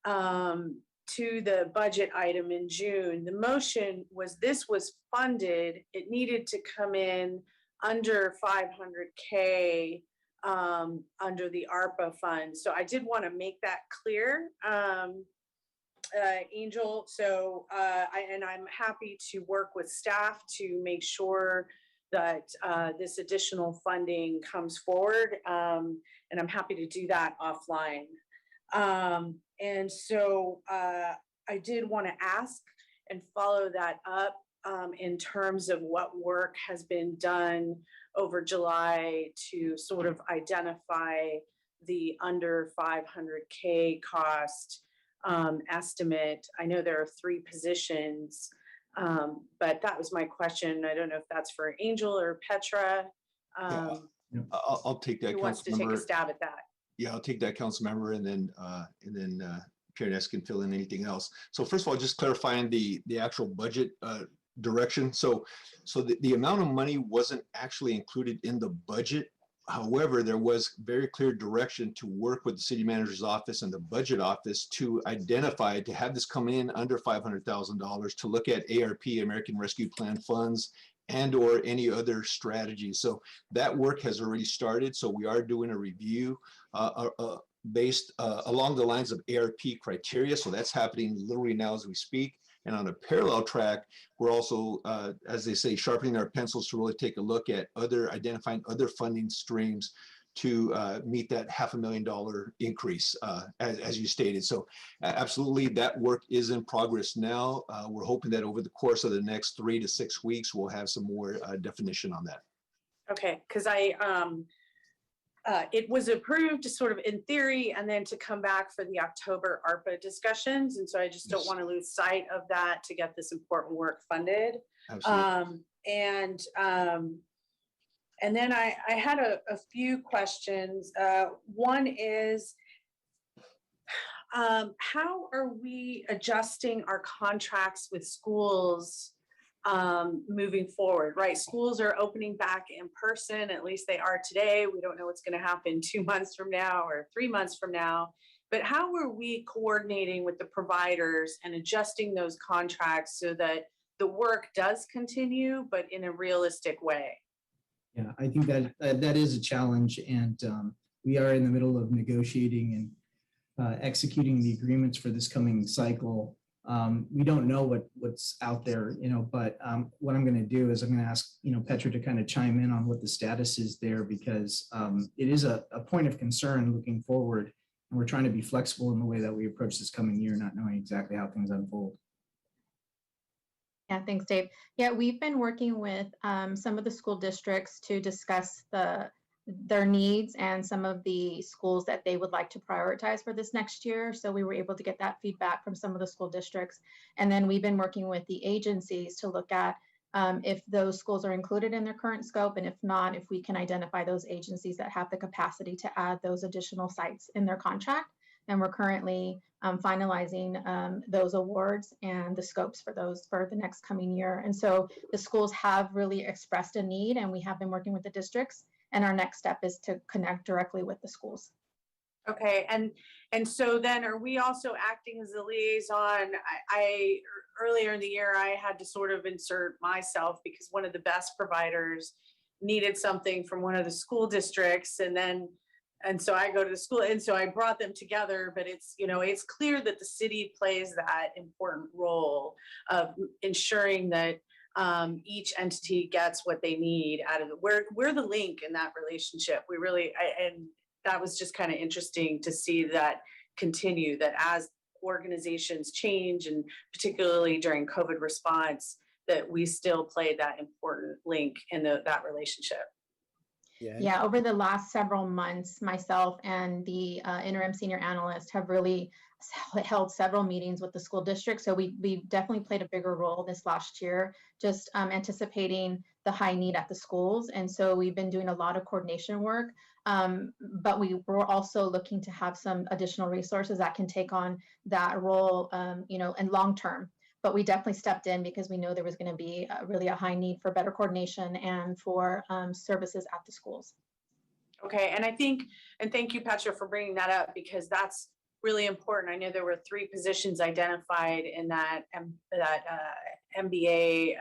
to the budget item in June. The motion was this was funded. It needed to come in under 500K under the ARPA fund. So I did want to make that clear, Angel. So I'm happy to work with staff to make sure that this additional funding comes forward. And I'm happy to do that offline. And so I did want to ask and follow that up in terms of what work has been done over July to sort of identify the under 500K cost estimate. I know there are 3 positions, but that was my question. I don't know if that's for Angel or Petra. I'll take that. Who wants to take a stab at that? Yeah, I'll take that, council member, and then PRNS can fill in anything else. So first of all, just clarifying the actual budget direction. So the amount of money wasn't actually included in the budget. However, there was very clear direction to work with the city manager's office and the budget office to identify, to have this come in under $500,000, to look at ARP, American Rescue Plan funds, and or any other strategy. So that work has already started. So we are doing a review based along the lines of ARP criteria. So that's happening literally now as we speak. And on a parallel track, we're also, as they say, sharpening our pencils to really take a look at identifying other funding streams to meet that $500,000 increase, as you stated. So absolutely, that work is in progress now. We're hoping that over the course of the next 3 to 6 weeks, we'll have some more definition on that. Okay, because it was approved sort of in theory and then to come back for the October ARPA discussions. And so I just don't want to lose sight of that to get this important work funded. Absolutely. And then I had a few questions. One is, how are we adjusting our contracts with schools moving forward, right? Schools are opening back in person, at least they are today. We don't know what's going to happen 2 months from now or 3 months from now. But how are we coordinating with the providers and adjusting those contracts so that the work does continue, but in a realistic way? Yeah, I think that that is a challenge, and we are in the middle of negotiating and executing the agreements for this coming cycle. We don't know what's out there, but what I'm going to do is I'm going to ask, Petra to kind of chime in on what the status is there, because it is a point of concern looking forward, and we're trying to be flexible in the way that we approach this coming year, not knowing exactly how things unfold. Yeah, thanks, Dave. Yeah, we've been working with some of the school districts to discuss their needs and some of the schools that they would like to prioritize for this next year. So we were able to get that feedback from some of the school districts. And then we've been working with the agencies to look at if those schools are included in their current scope, and if not, if we can identify those agencies that have the capacity to add those additional sites in their contract. And we're currently finalizing those awards and the scopes for those for the next coming year. And so the schools have really expressed a need, and we have been working with the districts. And our next step is to connect directly with the schools. Okay, and so then are we also acting as a liaison? I earlier in the year, I had to sort of insert myself because one of the best providers needed something from one of the school districts, and so I go to the school, and so I brought them together. But it's, it's clear that the city plays that important role of ensuring that each entity gets what they need out of it. We're the link in that relationship. We really, and that was just kind of interesting to see that continue, that as organizations change, and particularly during COVID response, that we still play that important link in that relationship. Yeah, over the last several months, myself and the interim senior analyst have really held several meetings with the school district. So we definitely played a bigger role this last year, just anticipating the high need at the schools. And so we've been doing a lot of coordination work, but we were also looking to have some additional resources that can take on that role, and long term. But we definitely stepped in because we know there was going to be really a high need for better coordination and for services at the schools. Okay, and thank you, Petra, for bringing that up, because that's really important. I know there were 3 positions identified in that MBA,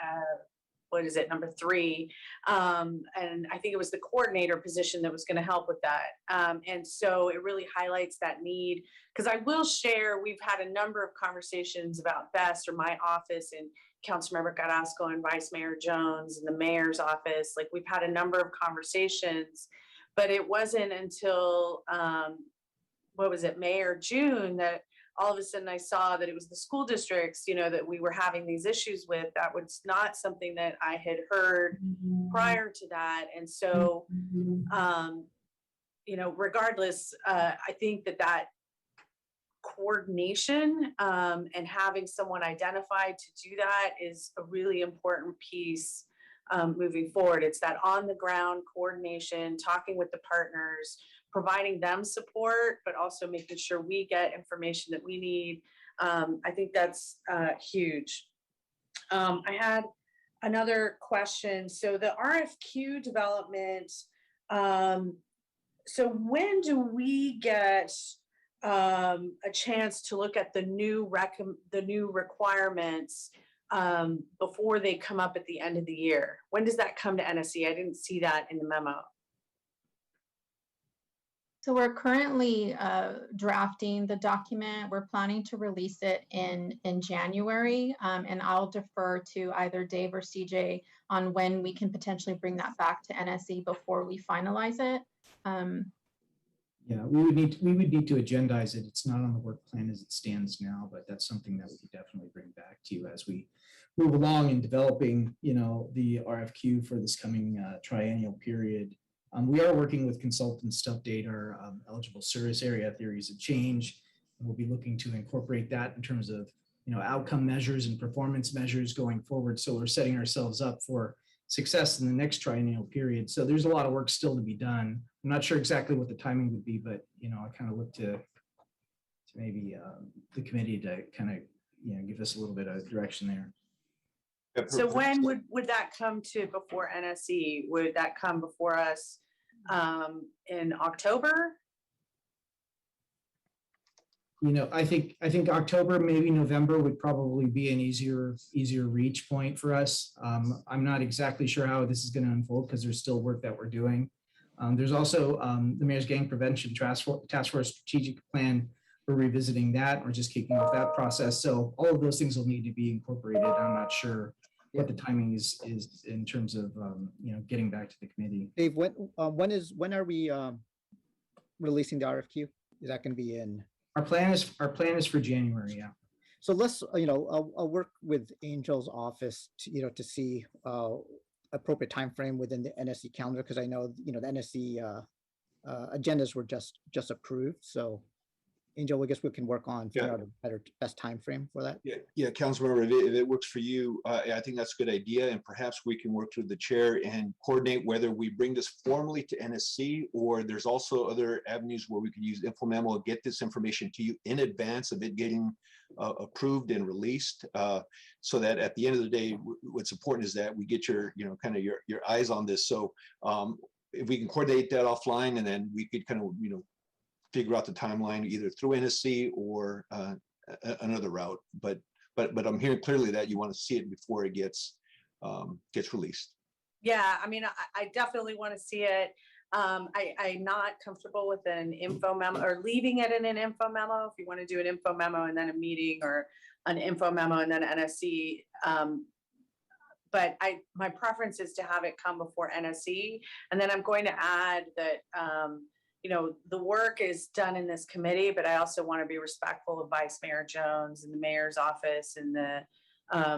what is it, number 3, and I think it was the coordinator position that was going to help with that. And so it really highlights that need, because I will share, we've had a number of conversations about BEST, or my office, and Councilmember Carrasco and Vice Mayor Jones and the mayor's office. Like, we've had a number of conversations, but it wasn't until May or June that all of a sudden I saw that it was the school districts, that we were having these issues with. That was not something that I had heard prior to that. And so, regardless, I think that coordination and having someone identified to do that is a really important piece moving forward. It's that on the ground coordination, talking with the partners, providing them support, but also making sure we get information that we need. I think that's huge. I had another question. So the RFQ development, so when do we get a chance to look at the new requirements before they come up at the end of the year? When does that come to NSC? I didn't see that in the memo. So we're currently drafting the document. We're planning to release it in January, and I'll defer to either Dave or CJ on when we can potentially bring that back to NSC before we finalize it. Yeah, we would need to agendize it. It's not on the work plan as it stands now, but that's something that we could definitely bring back to you as we move along in developing, the RFQ for this coming triennial period. We are working with consultants to update our eligible service area theories of change. And we'll be looking to incorporate that in terms of, outcome measures and performance measures going forward. So we're setting ourselves up for success in the next triennial period. So there's a lot of work still to be done. I'm not sure exactly what the timing would be, but, I kind of look to maybe the committee to kind of, give us a little bit of direction there. So when would that come to before NSE? Would that come before us in October? You know, I think October, maybe November would probably be an easier reach point for us. I'm not exactly sure how this is going to unfold because there's still work that we're doing. There's also the Mayor's Gang Prevention Task Force Strategic Plan. We're revisiting that. We're just kicking off that process. So all of those things will need to be incorporated. I'm not sure what the timing is in terms of you know, getting back to the committee. Dave, when are we releasing the RFQ? Is that going to be in? Our plan is for January. Yeah. So let's, you know, I'll work with Angel's office to, you know, to see appropriate time frame within the NSE calendar, because I know, you know, the NSE agendas were just approved. So Angel, I guess we can work on figuring out a best time frame for that. Yeah, Councilmember, if it works for you, I think that's a good idea, and perhaps we can work through the chair and coordinate whether we bring this formally to NSC, or there's also other avenues where we could use info memo, get this information to you in advance of it getting approved and released, so that at the end of the day, what's important is that we get your, you know, kind of your eyes on this. So if we can coordinate that offline, and then we could kind of, you know, figure out the timeline either through NSC or another route. But I'm hearing clearly that you want to see it before it gets released. Yeah, I mean, I definitely want to see it. I'm not comfortable with an info memo or leaving it in an info memo. If you want to do an info memo and then a meeting, or an info memo and then NSC. But my preference is to have it come before NSC. And then I'm going to add that you know, the work is done in this committee, but I also want to be respectful of Vice Mayor Jones and the mayor's office and the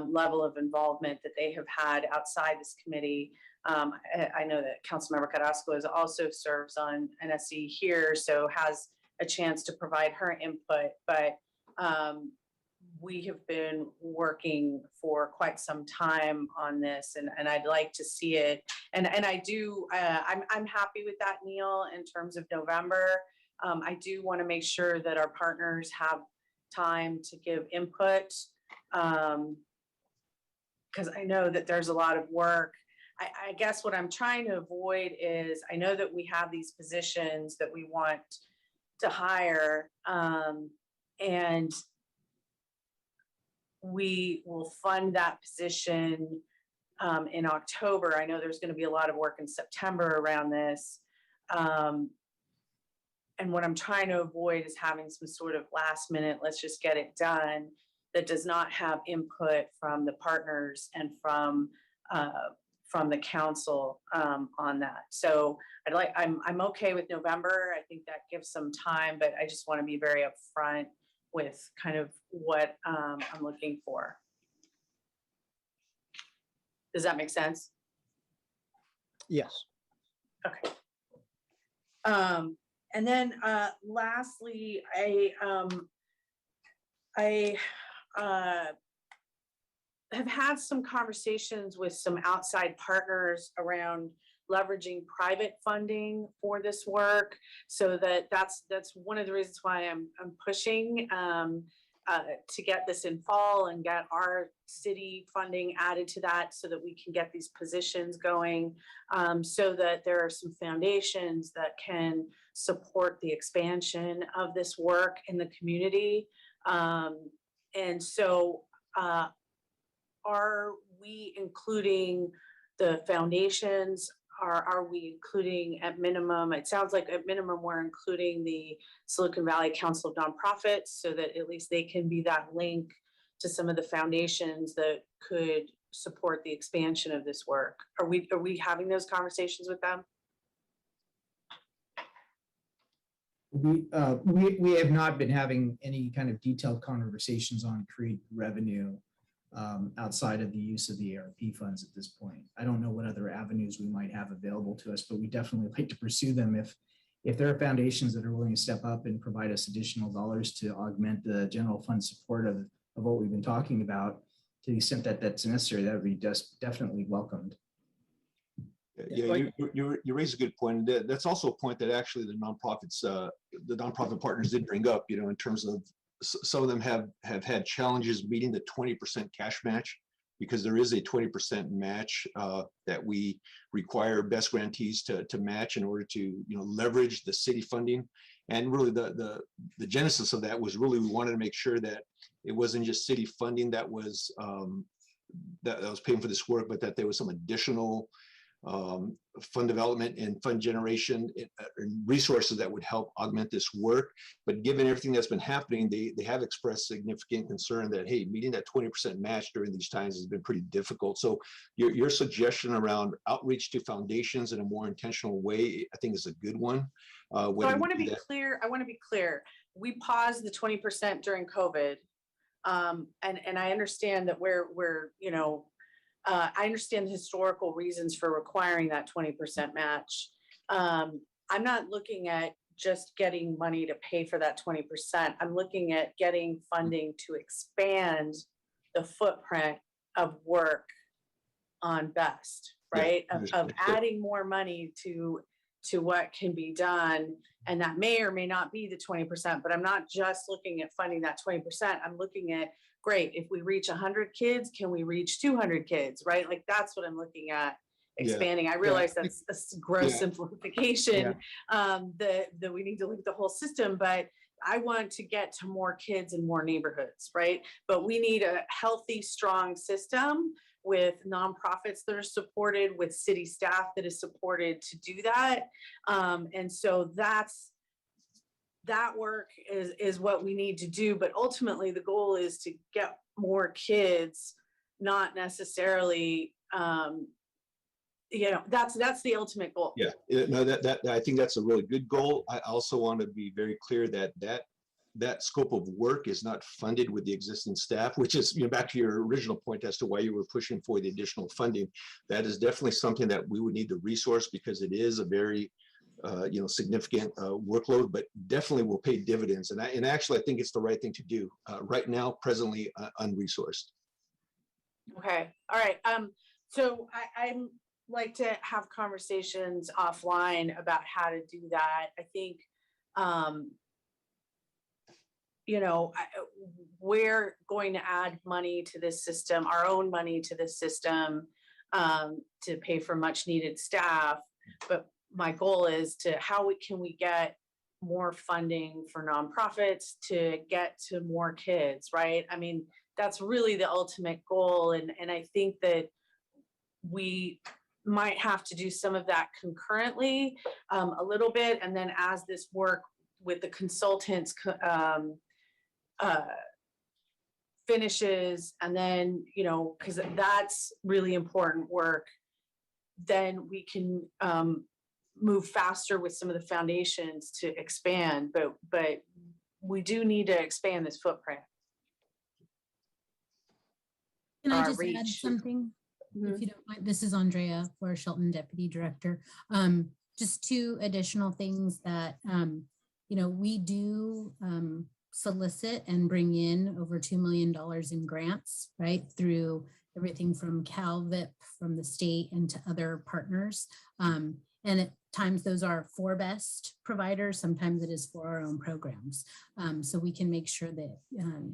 level of involvement that they have had outside this committee. I know that Councilmember Carrasco also serves on NSC here, so has a chance to provide her input, but we have been working for quite some time on this, and I'd like to see it. And I do, I'm happy with that, Neil, in terms of November. I do want to make sure that our partners have time to give input, because I know that there's a lot of work. I guess what I'm trying to avoid is, I know that we have these positions that we want to hire, and we will fund that position in October. I know there's going to be a lot of work in September around this. And what I'm trying to avoid is having some sort of last minute, let's just get it done, that does not have input from the partners and from the council on that. So I'm okay with November. I think that gives some time, but I just want to be very upfront with kind of what I'm looking for. Does that make sense? Yes. Okay. And then lastly, I have had some conversations with some outside partners around leveraging private funding for this work, so that's one of the reasons why I'm pushing to get this in fall and get our city funding added to that, so that we can get these positions going, so that there are some foundations that can support the expansion of this work in the community. And so are we including the foundations? Are we including at minimum, it sounds like at minimum we're including the Silicon Valley Council of Nonprofits, so that at least they can be that link to some of the foundations that could support the expansion of this work. Are we having those conversations with them? We have not been having any kind of detailed conversations on create revenue outside of the use of the ARP funds at this point. I don't know what other avenues we might have available to us, but we definitely like to pursue them if there are foundations that are willing to step up and provide us additional dollars to augment the general fund support of what we've been talking about, to the extent that that's necessary. That would be just definitely welcomed. Yeah, you raise a good point. That's also a point that actually the nonprofit partners did bring up, you know, in terms of some of them have had challenges meeting the 20% cash match because there is a 20% match that we require best grantees to match in order to leverage the city funding. And really the genesis of that was really we wanted to make sure that it wasn't just city funding that was paying for this work, but that there was some additional fund development and fund generation and resources that would help augment this work. But given everything that's been happening, they have expressed significant concern that, hey, meeting that 20% match during these times has been pretty difficult. So your suggestion around outreach to foundations in a more intentional way, I think is a good one. So I want to be clear. I want to be clear. We paused the 20% during COVID. And I understand that I understand the historical reasons for requiring that 20% match. I'm not looking at just getting money to pay for that 20%. I'm looking at getting funding to expand the footprint of work on BEST, right? Yeah, of adding more money to what can be done. And that may or may not be the 20%, but I'm not just looking at funding that 20%. I'm looking at, great, if we reach 100 kids, can we reach 200 kids, right? Like that's what I'm looking at expanding. I realize that's a gross simplification, that we need to look at the whole system, but I want to get to more kids in more neighborhoods, right? But we need a healthy, strong system with nonprofits that are supported, with city staff that is supported to do that. And so that work is what we need to do. But ultimately the goal is to get more kids, not necessarily, that's the ultimate goal. Yeah, no, that I think that's a really good goal. I also want to be very clear that scope of work is not funded with the existing staff, which is, back to your original point as to why you were pushing for the additional funding. That is definitely something that we would need to resource, because it is a very, significant workload, but definitely will pay dividends. And actually, I think it's the right thing to do right now, presently unresourced. Okay, all right. So I'm like to have conversations offline about how to do that. I think, we're going to add money to this system, our own money to this system, to pay for much needed staff. But my goal is how can we get more funding for nonprofits to get to more kids, right? I mean, that's really the ultimate goal. And I think that we might have to do some of that concurrently, a little bit. And then as this work with the consultants finishes, and then, because that's really important work, then we can move faster with some of the foundations to expand. But we do need to expand this footprint. Can I just add something? If you don't mind, this is Andrea for Shelton Deputy Director. Just two additional things that, we do solicit and bring in over $2 million in grants, right? Through everything from CalVIP, from the state, and to other partners. And at times those are for BEST providers. Sometimes it is for our own programs. So we can make sure that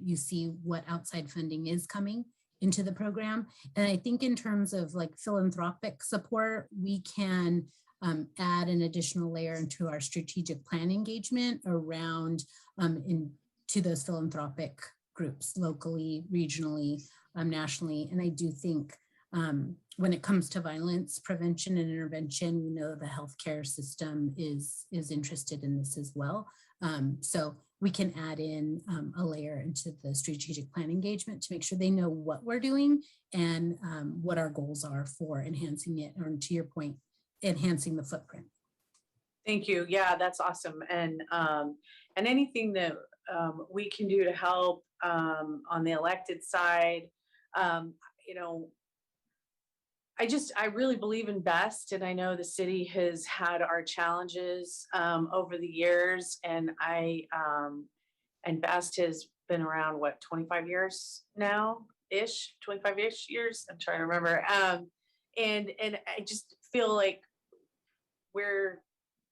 you see what outside funding is coming into the program. And I think in terms of like philanthropic support, we can add an additional layer into our strategic plan engagement around to those philanthropic groups, locally, regionally, nationally. And I do think when it comes to violence prevention and intervention, we know the healthcare system is interested in this as well. So we can add in a layer into the strategic plan engagement to make sure they know what we're doing and what our goals are for enhancing it, or to your point, enhancing the footprint. Thank you. Yeah, that's awesome. And anything that we can do to help on the elected side, I really believe in BEST, and I know the city has had our challenges over the years, and and BEST has been around, what, 25 years now ish, 25-ish years. I'm trying to remember. And I just feel like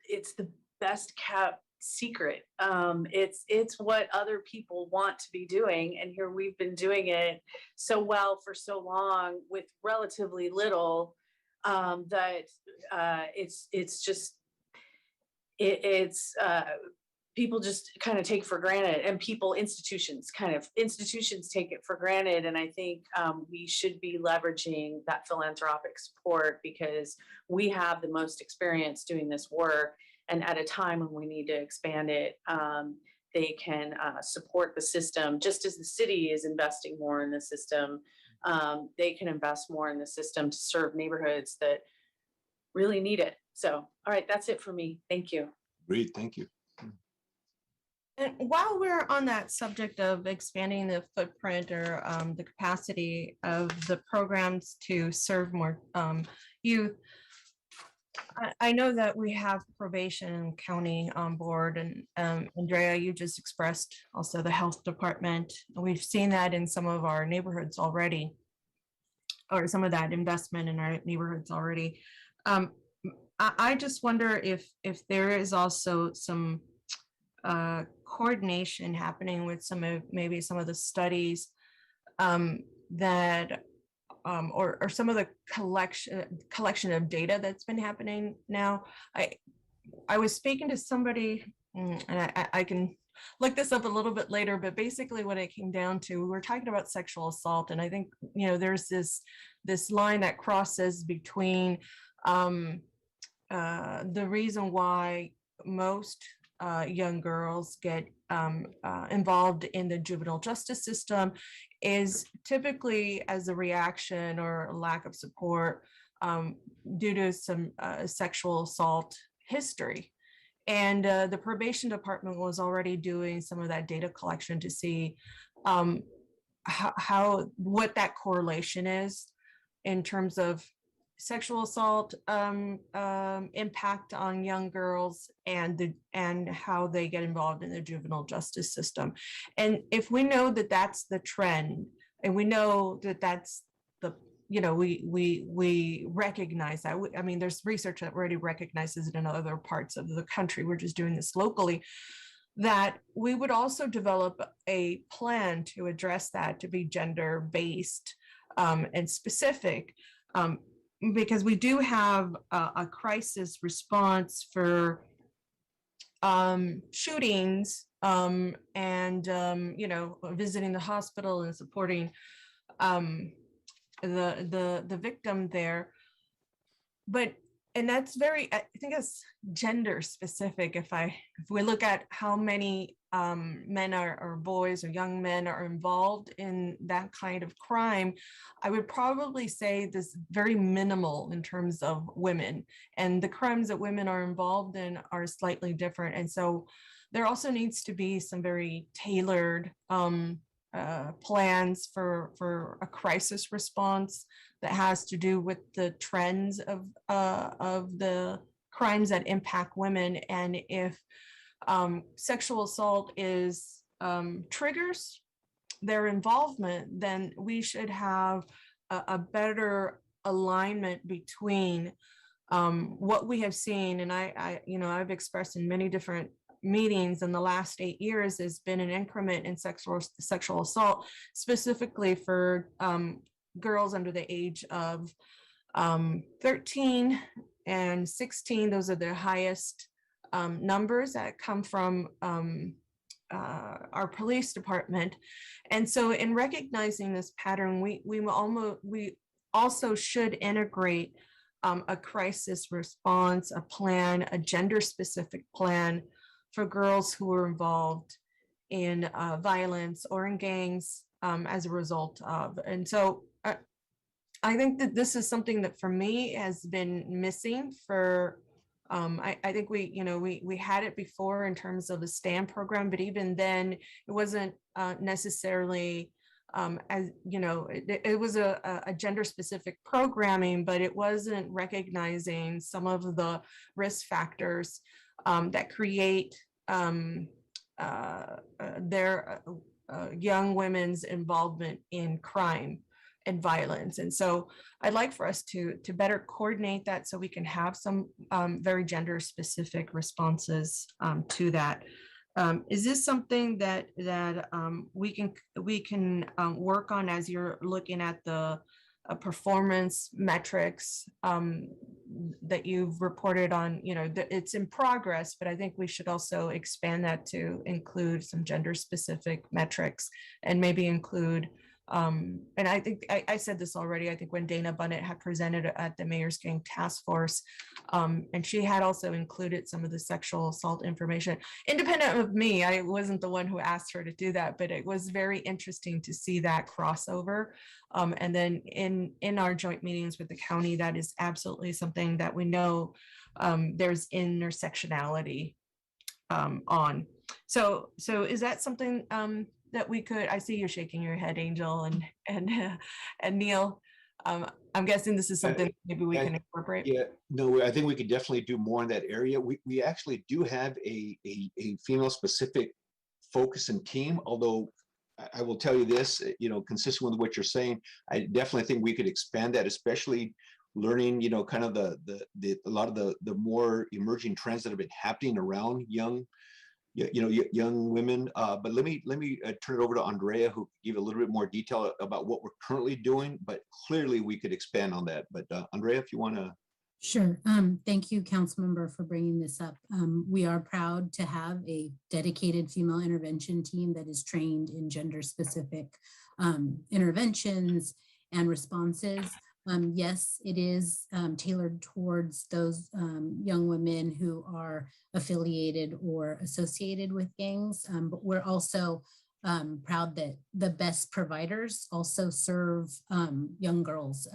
it's the best kept secret. It's what other people want to be doing, and here we've been doing it so well for so long with relatively little, that it's just people just kind of take for granted, and institutions take it for granted. And I think we should be leveraging that philanthropic support, because we have the most experience doing this work. And at a time when we need to expand it, they can support the system, just as the city is investing more in the system. They can invest more in the system to serve neighborhoods that really need it. So, all right, that's it for me. Thank you. Great, thank you. And while we're on that subject of expanding the footprint or the capacity of the programs to serve more youth, I know that we have probation county on board, and Andrea, you just expressed also the health department. We've seen that in some of our neighborhoods already, or some of that investment in our neighborhoods already. I just wonder if there is also some coordination happening with maybe some of the studies that or some of the collection of data that's been happening now. I was speaking to somebody, and I can look this up a little bit later, but basically what it came down to, we were talking about sexual assault, and I think, you know, there's this line that crosses between the reason why most young girls get involved in the juvenile justice system is typically as a reaction or lack of support due to some sexual assault history. And the probation department was already doing some of that data collection to see what that correlation is in terms of sexual assault impact on young girls and how they get involved in the juvenile justice system. And if we know that that's the trend, and we know that that's the, you know, we recognize that. I mean, there's research that already recognizes it in other parts of the country. We're just doing this locally. That we would also develop a plan to address that, to be gender-based and specific. Because we do have a crisis response for shootings and you know, visiting the hospital and supporting the victim there. And that's very, I think it's gender specific. If we look at how many men or boys or young men are involved in that kind of crime, I would probably say this very minimal in terms of women, and the crimes that women are involved in are slightly different. And so there also needs to be some very tailored plans for a crisis response that has to do with the trends of the crimes that impact women. And if sexual assault is triggers their involvement, then we should have a better alignment between what we have seen. And I've expressed in many different meetings in the last 8 years has been an increment in sexual assault, specifically for girls under the age of 13 and 16. Those are the highest numbers that come from our police department. And so in recognizing this pattern, we also should integrate a crisis response, a plan, a gender-specific plan for girls who are involved in violence or in gangs as a result of. And so I think that this is something that for me has been missing for, I think we had it before in terms of the STAND program, but even then it wasn't necessarily as, you know, it was a gender specific programming, but it wasn't recognizing some of the risk factors that create their young women's involvement in crime. and violence. And so I'd like for us to better coordinate that so we can have some very gender specific responses to that. Is this something that we can work on as you're looking at the performance metrics that you've reported on? You know, it's in progress, but I think we should also expand that to include some gender specific metrics and maybe include and I think I said this already, I think when Dana Bunnett had presented at the Mayor's Gang Task Force, and she had also included some of the sexual assault information. Independent of me, I wasn't the one who asked her to do that, but it was very interesting to see that crossover. And then in our joint meetings with the county, that is absolutely something that we know there's intersectionality on. So is that something that we could? I see you shaking your head, Angel and Neil. I'm guessing this is something maybe we can incorporate. Yeah, no, I think we could definitely do more in that area. We actually do have a female specific focus and team, although I will tell you this, you know, consistent with what you're saying, I definitely think we could expand that, especially learning, you know, kind of a lot of the more emerging trends that have been happening around young women. But let me turn it over to Andrea, who can give a little bit more detail about what we're currently doing, but clearly we could expand on that. But Andrea, if you want to. Sure. Thank you, Councilmember, for bringing this up. We are proud to have a dedicated female intervention team that is trained in gender-specific interventions and responses. Yes, it is tailored towards those young women who are affiliated or associated with gangs, but we're also proud that the best providers also serve young girls.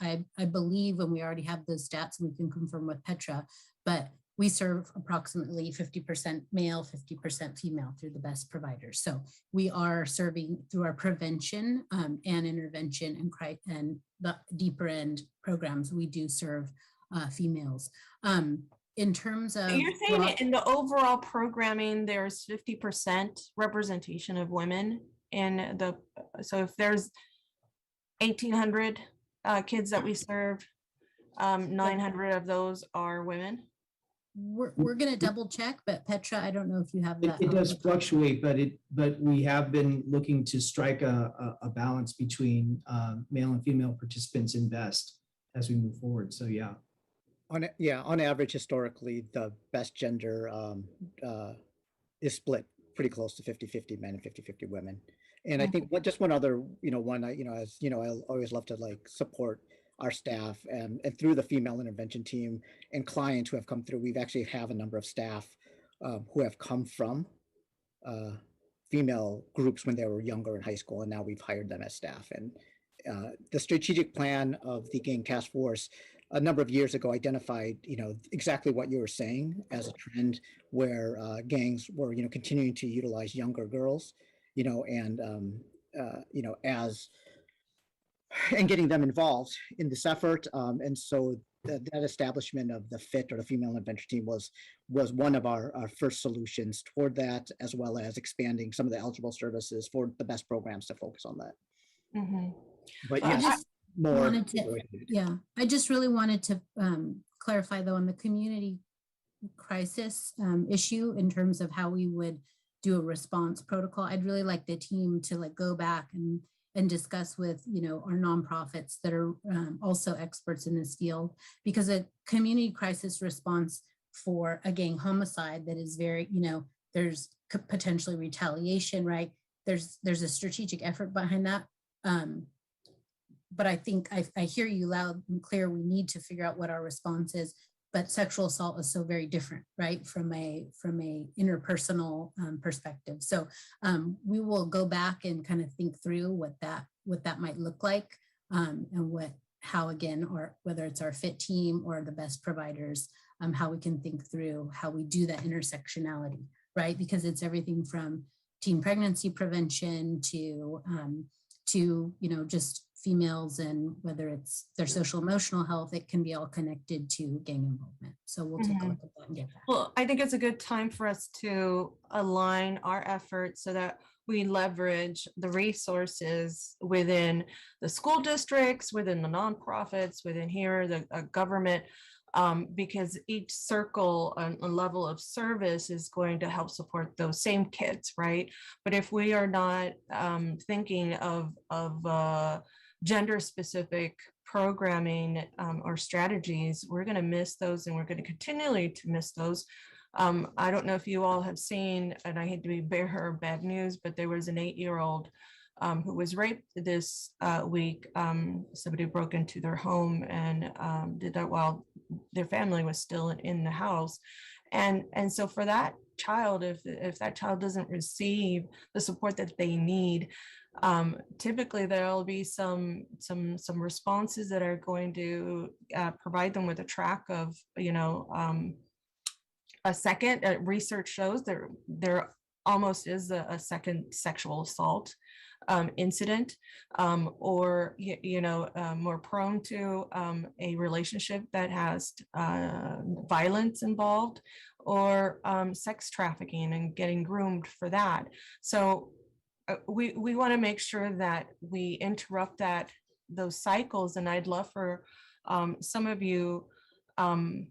I believe, and we already have those stats, we can confirm with Petra, but we serve approximately 50% male, 50% female through the best providers. So we are serving through our prevention and intervention and the deeper end programs. We do serve females. In terms of— You're saying that in the overall programming, there's 50% representation of women in the, so if there's 1,800 kids that we serve, 900 of those are women? We're going to double check, but Petra, I don't know if you have that. It does fluctuate, but we have been looking to strike a balance between male and female participants in BEST as we move forward. So yeah. On average, historically, the best gender is split pretty close to 50-50 men and 50-50 women. And I think just one other, as you know, I always love to like support our staff and through the female intervention team and clients who have come through. We've actually have a number of staff who have come from female groups when they were younger in high school, and now we've hired them as staff. And the strategic plan of the Gang Task Force a number of years ago identified, exactly what you were saying as a trend where gangs were, continuing to utilize younger girls, and getting them involved in this effort. And so that establishment of the FIT, or the Female Intervention Team, was one of our first solutions toward that, as well as expanding some of the eligible services for the best programs to focus on that. Mm-hmm. But yes, more. I just really wanted to clarify though on the community crisis issue in terms of how we would do a response protocol. I'd really like the team to go back and discuss with our nonprofits that are also experts in this field, because a community crisis response for a gang homicide that is very, there's potentially retaliation, right? There's a strategic effort behind that. But I think I hear you loud and clear. We need to figure out what our response is. But sexual assault is so very different, right, from a interpersonal perspective. So we will go back and kind of think through what that might look like, and how again, or whether it's our FIT team or the best providers, how we can think through how we do that intersectionality, right? Because it's everything from teen pregnancy prevention to just females and whether it's their social emotional health, it can be all connected to gang involvement. So we'll take a look at that and get that. Well, I think it's a good time for us to align our efforts so that we leverage the resources within the school districts, within the nonprofits, within here, the government, because each circle and level of service is going to help support those same kids, right? But if we are not thinking of gender specific programming or strategies, we're going to miss those, and we're going to continually to miss those. I don't know if you all have seen, and I hate to be bearer of bad news, but there was an 8-year-old who was raped this week. Somebody broke into their home and did that while their family was still in the house. And so for that child, if that child doesn't receive the support that they need, typically there'll be some responses that are going to provide them with a track of, a second. Research shows there almost is a second sexual assault incident, or more prone to a relationship that has violence involved, or sex trafficking and getting groomed for that. So we want to make sure that we interrupt those cycles. And I'd love for some of you, and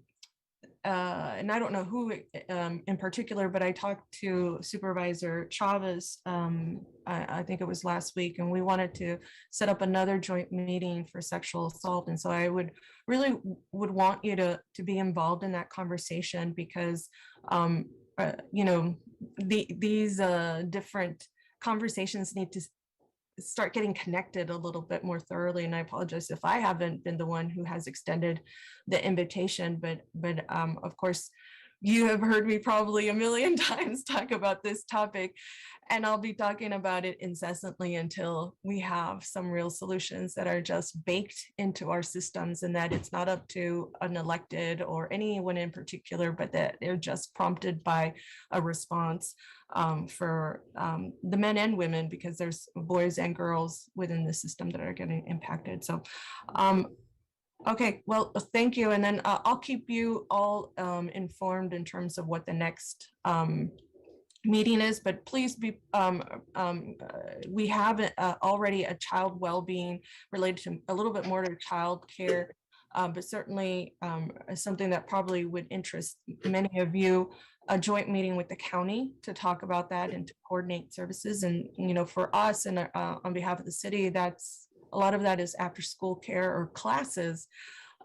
I don't know who in particular, but I talked to Supervisor Chavez, I think it was last week, and we wanted to set up another joint meeting for sexual assault. And so I would want you to be involved in that conversation, because these different conversations need to start getting connected a little bit more thoroughly. And I apologize if I haven't been the one who has extended the invitation, but of course, you have heard me probably a million times talk about this topic, and I'll be talking about it incessantly until we have some real solutions that are just baked into our systems, and that it's not up to an elected or anyone in particular, but that they're just prompted by a response for the men and women, because there's boys and girls within the system that are getting impacted. So okay, well, thank you. And then I'll keep you all informed in terms of what the next meeting is, but please be, we have already a child well-being related to a little bit more to child care, but certainly something that probably would interest many of you, a joint meeting with the county to talk about that and to coordinate services. And, for us and on behalf of the city, a lot of that is after school care or classes,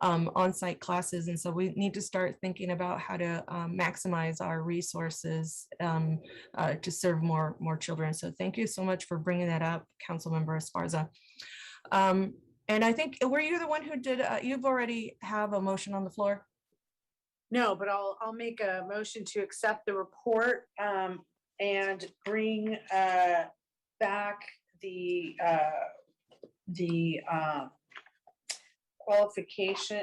on-site classes. And so we need to start thinking about how to maximize our resources to serve more children. So thank you so much for bringing that up, Councilmember Esparza. And I think, were you the one who did, you've already have a motion on the floor? No, but I'll make a motion to accept the report and bring back the qualification,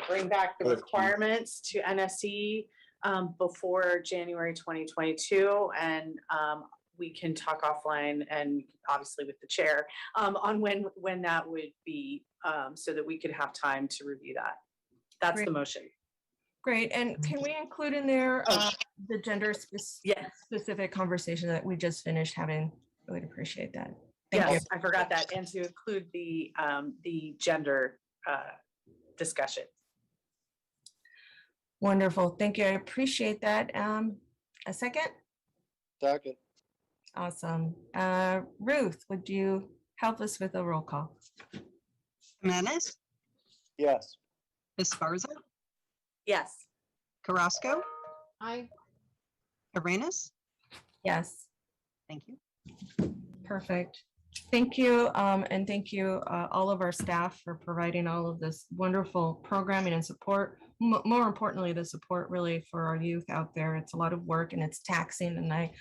bring back the requirements to NSE before January 2022. And we can talk offline and obviously with the chair on when that would be, so that we could have time to review that. That's Great. The motion. Great. And can we include in there the gender specific conversation that we just finished having? I would appreciate that. Thank you. I forgot that, and to include the gender discussion. Wonderful. Thank you. I appreciate that. A second? Second. Awesome. Ruth, would you help us with a roll call? Jimenez, Yes. Esparza, Yes. Carrasco, Aye. Arenas. Yes. Thank you. Perfect. Thank you. And thank you all of our staff for providing all of this wonderful programming and support. More importantly, the support really for our youth out there. It's a lot of work and it's taxing, and I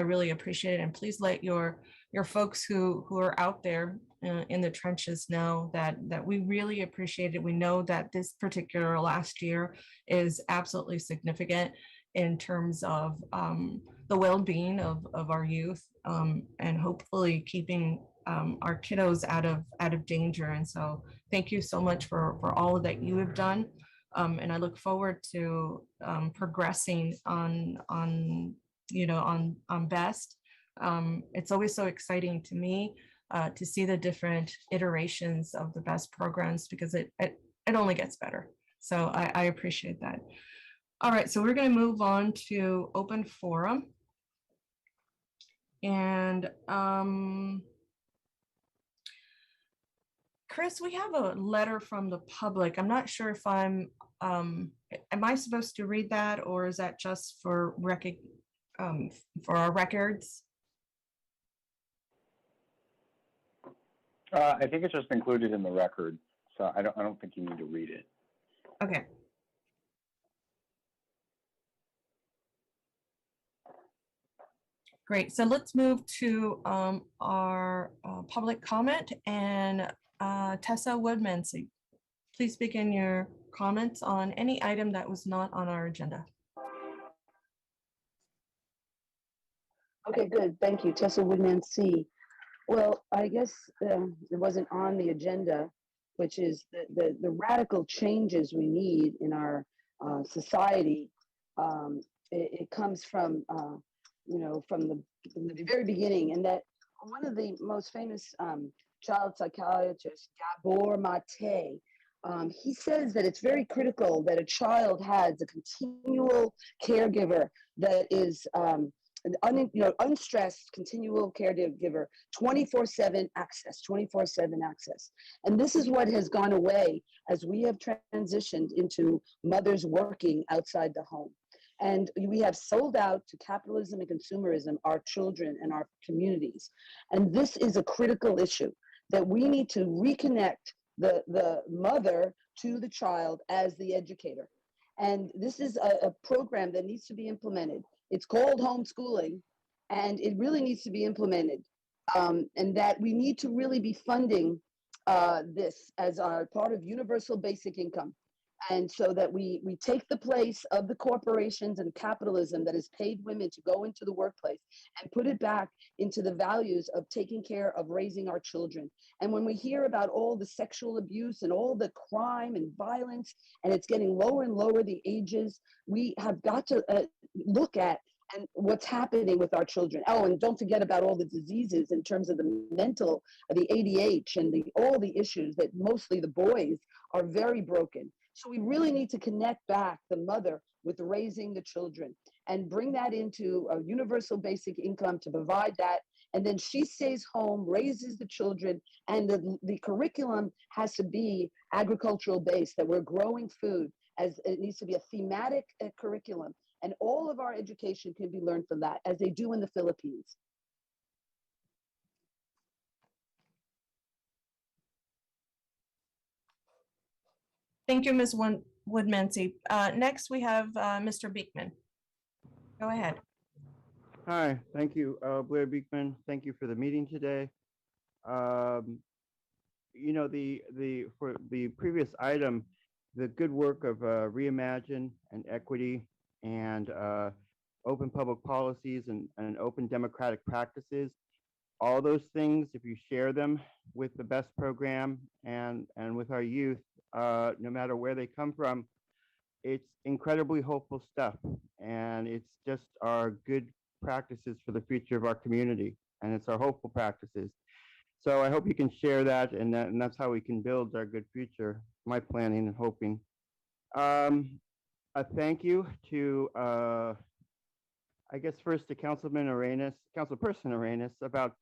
really appreciate it. And please let your folks who are out there in the trenches know that we really appreciate it. We know that this particular last year is absolutely significant in terms of the well-being of our youth, and hopefully keeping our kiddos out of danger. And so thank you so much for all that you have done. And I look forward to progressing on BEST. It's always so exciting to me to see the different iterations of the BEST programs, because it only gets better. So I appreciate that. All right, so we're going to move on to open forum. And Chris, we have a letter from the public. I'm not sure if am I supposed to read that, or is that just for our records? I think it's just included in the record, so I don't think you need to read it. Okay. Great. So let's move to our public comment, and Tessa Woodmansey, please begin your comments on any item that was not on our agenda. Okay, good. Thank you. Tessa Woodmansey. Well, I guess it wasn't on the agenda, which is the radical changes we need in our society. It comes from from the very beginning, and that one of the most famous child psychiatrists, Gabor Mate, he says that it's very critical that a child has a continual caregiver that is unstressed, continual caregiver, 24/7 access, 24/7 access. And this is what has gone away as we have transitioned into mothers working outside the home. And we have sold out to capitalism and consumerism our children and our communities. And this is a critical issue, that we need to reconnect the mother to the child as the educator. And this is a program that needs to be implemented. It's called homeschooling, and it really needs to be implemented. And that we need to really be funding this as our part of universal basic income. And so that we take the place of the corporations and capitalism that has paid women to go into the workplace and put it back into the values of taking care of raising our children. And when we hear about all the sexual abuse and all the crime and violence, and it's getting lower and lower the ages, we have got to look at and what's happening with our children. Oh, and don't forget about all the diseases in terms of the mental, the ADH, and all the issues that mostly the boys are very broken. So we really need to connect back the mother with raising the children and bring that into a universal basic income to provide that. And then she stays home, raises the children, and the curriculum has to be agricultural based, that we're growing food, as it needs to be a thematic curriculum. And all of our education can be learned from that, as they do in the Philippines. Thank you, Ms. Woodmansey. Next, we have Mr. Beekman. Go ahead. Hi, thank you, Blair Beekman. Thank you for the meeting today. For the previous item, the good work of Reimagine and equity and open public policies and open democratic practices, all those things, if you share them with the BEST program and with our youth, no matter where they come from, it's incredibly hopeful stuff. And it's just our good practices for the future of our community. And it's our hopeful practices. So I hope you can share that, and that's how we can build our good future, my planning and hoping. A thank you to, I guess first to Councilperson Arenas about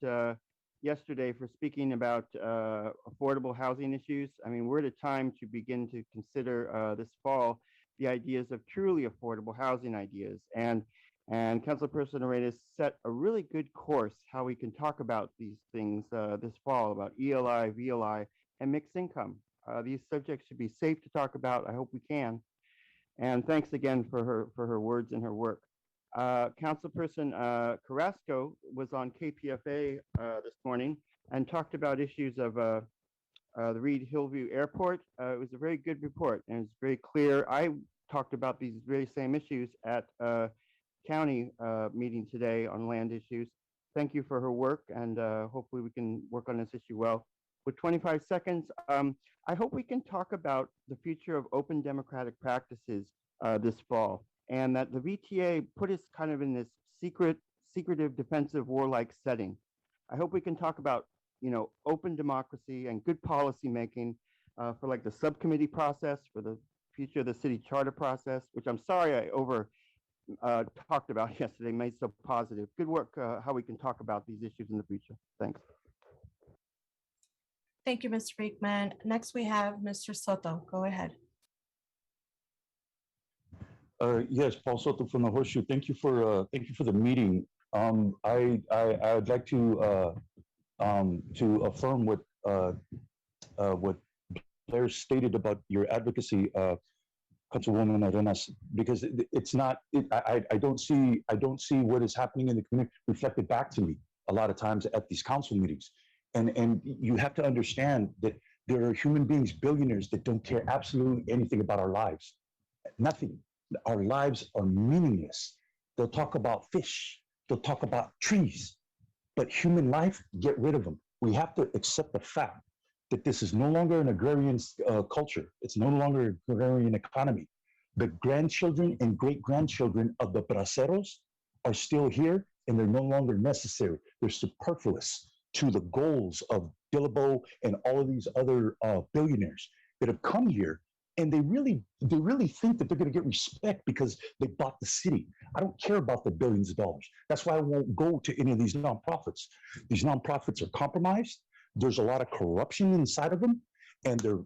yesterday for speaking about affordable housing issues. I mean, we're at a time to begin to consider this fall the ideas of truly affordable housing ideas. And Councilperson Arenas set a really good course how we can talk about these things this fall, about ELI, VLI, and mixed income. These subjects should be safe to talk about. I hope we can. And thanks again for her words and her work. Councilperson Carrasco was on KPFA this morning and talked about issues of the Reed Hillview Airport. It was a very good report, and it's very clear. I talked about these very same issues at county meeting today on land issues, thank you for her work, and hopefully we can work on this issue well. With 25 seconds, I hope we can talk about the future of open democratic practices this fall, and that the VTA put us kind of in this secretive, defensive, warlike setting. I hope we can talk about, open democracy and good policy making for like the subcommittee process, for the future of the city charter process, which I'm sorry I talked about yesterday, made so positive. Good work, how we can talk about these issues in the future. Thanks. Thank you, Mr. Beekman. Next, we have Mr. Soto. Go ahead. Yes, Paul Soto from the Horseshoe. Thank you for the meeting. I'd like to affirm what Blair stated about your advocacy, Councilwoman Arenas, because it's not. I don't see what is happening in the community reflected back to me a lot of times at these council meetings, and you have to understand that there are human beings, billionaires, that don't care absolutely anything about our lives, nothing. Our lives are meaningless. They'll talk about fish, they'll talk about trees, but human life, get rid of them. We have to accept the fact that this is no longer an agrarian culture. It's no longer an agrarian economy. The grandchildren and great-grandchildren of the braceros are still here, and they're no longer necessary. They're superfluous to the goals of Dillabo and all of these other billionaires that have come here, and they really think that they're going to get respect because they bought the city. I don't care about the billions of dollars. That's why I won't go to any of these nonprofits. These nonprofits are compromised. There's a lot of corruption inside of them, and they're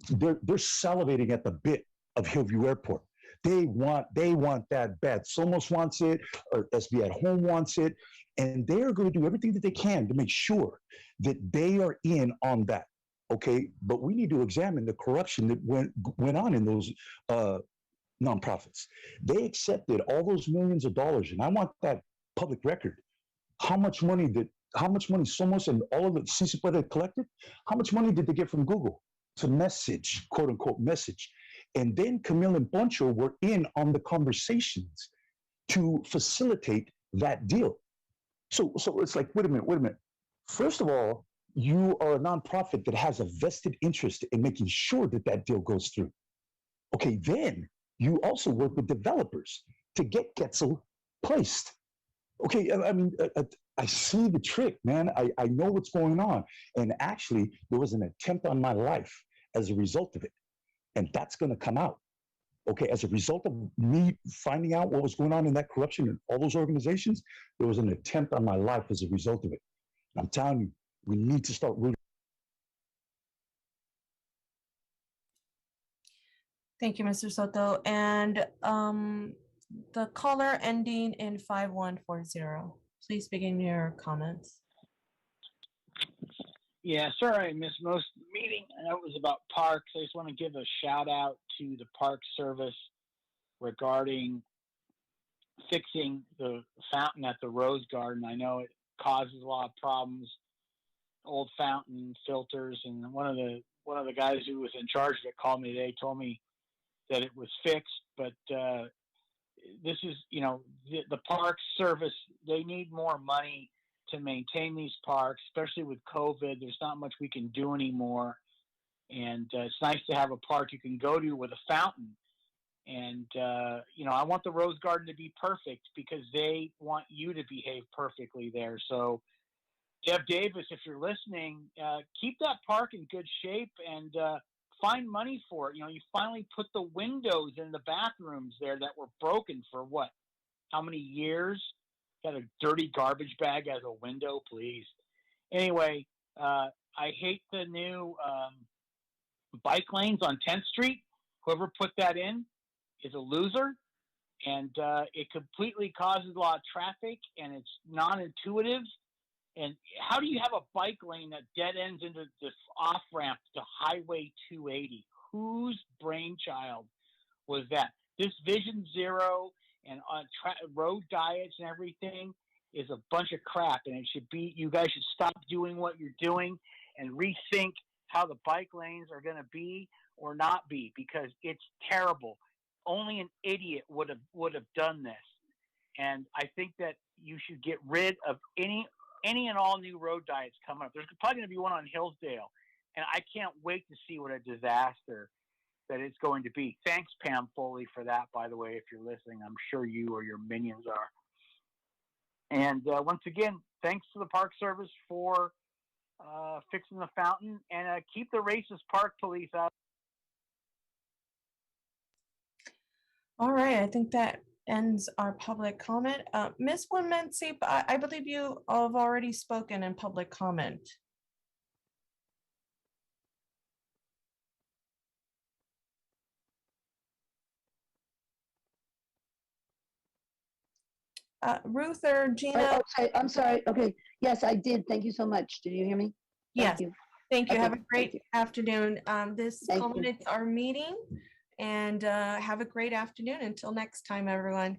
salivating at the bit of Hillview Airport. They want that bad. Somos wants it, or SB at Home wants it, and they are going to do everything that they can to make sure that they are in on that. Okay, but we need to examine the corruption that went on in those nonprofits. They accepted all those millions of dollars, and I want that public record. How much money Somos and all of the CCP collected? How much money did they get from Google to message, quote unquote, message? And then Camille and Poncho were in on the conversations to facilitate that deal. So it's like, wait a minute. First of all, you are a nonprofit that has a vested interest in making sure that that deal goes through. Okay, then you also work with developers to get Ketzel placed. Okay, I mean, I see the trick, man. I know what's going on. And actually, there was an attempt on my life as a result of it. And that's going to come out. Okay, as a result of me finding out what was going on in that corruption in all those organizations, there was an attempt on my life as a result of it. And I'm telling you, we need to start rooting. Thank you, Mr. Soto. And the caller ending in 5140. Please begin your comments. Yeah, sorry I missed most of the meeting. I know it was about parks. I just want to give a shout out to the Park Service regarding fixing the fountain at the Rose Garden. I know it causes a lot of problems, old fountain filters, and one of the guys who was in charge of it called me today, told me that it was fixed, but this is, the Park Service, they need more money to maintain these parks, especially with COVID. There's not much we can do anymore. And it's nice to have a park you can go to with a fountain. And, I want the Rose Garden to be perfect because they want you to behave perfectly there. So, Deb Davis, if you're listening, keep that park in good shape and find money for it. You finally put the windows in the bathrooms there that were broken for what? How many years? Got a dirty garbage bag as a window, please. Anyway, I hate the new bike lanes on 10th Street. Whoever put that in is a loser. And it completely causes a lot of traffic, and it's non-intuitive. And how do you have a bike lane that dead ends into this off-ramp to Highway 280? Whose brainchild was that? This Vision Zero and road diets and everything is a bunch of crap, and it should be, you guys should stop doing what you're doing and rethink how the bike lanes are going to be or not be, because it's terrible. Only an idiot would have done this. And I think that you should get rid of any any and all new road diets coming up. There's probably going to be one on Hillsdale, and I can't wait to see what a disaster that it's going to be. Thanks, Pam Foley, for that, by the way, if you're listening. I'm sure you or your minions are. And once again, thanks to the Park Service for fixing the fountain, and keep the racist park police out. All right, I think that ends our public comment. Ms. Woodmansee, I believe you have already spoken in public comment. Ruth or Gina? I'm sorry. Okay. Yes, I did. Thank you so much. Did you hear me? Yes. Thank you. Okay, Have a thank great you. afternoon. This Thank you. culminates our meeting, and have a great afternoon. Until next time, everyone.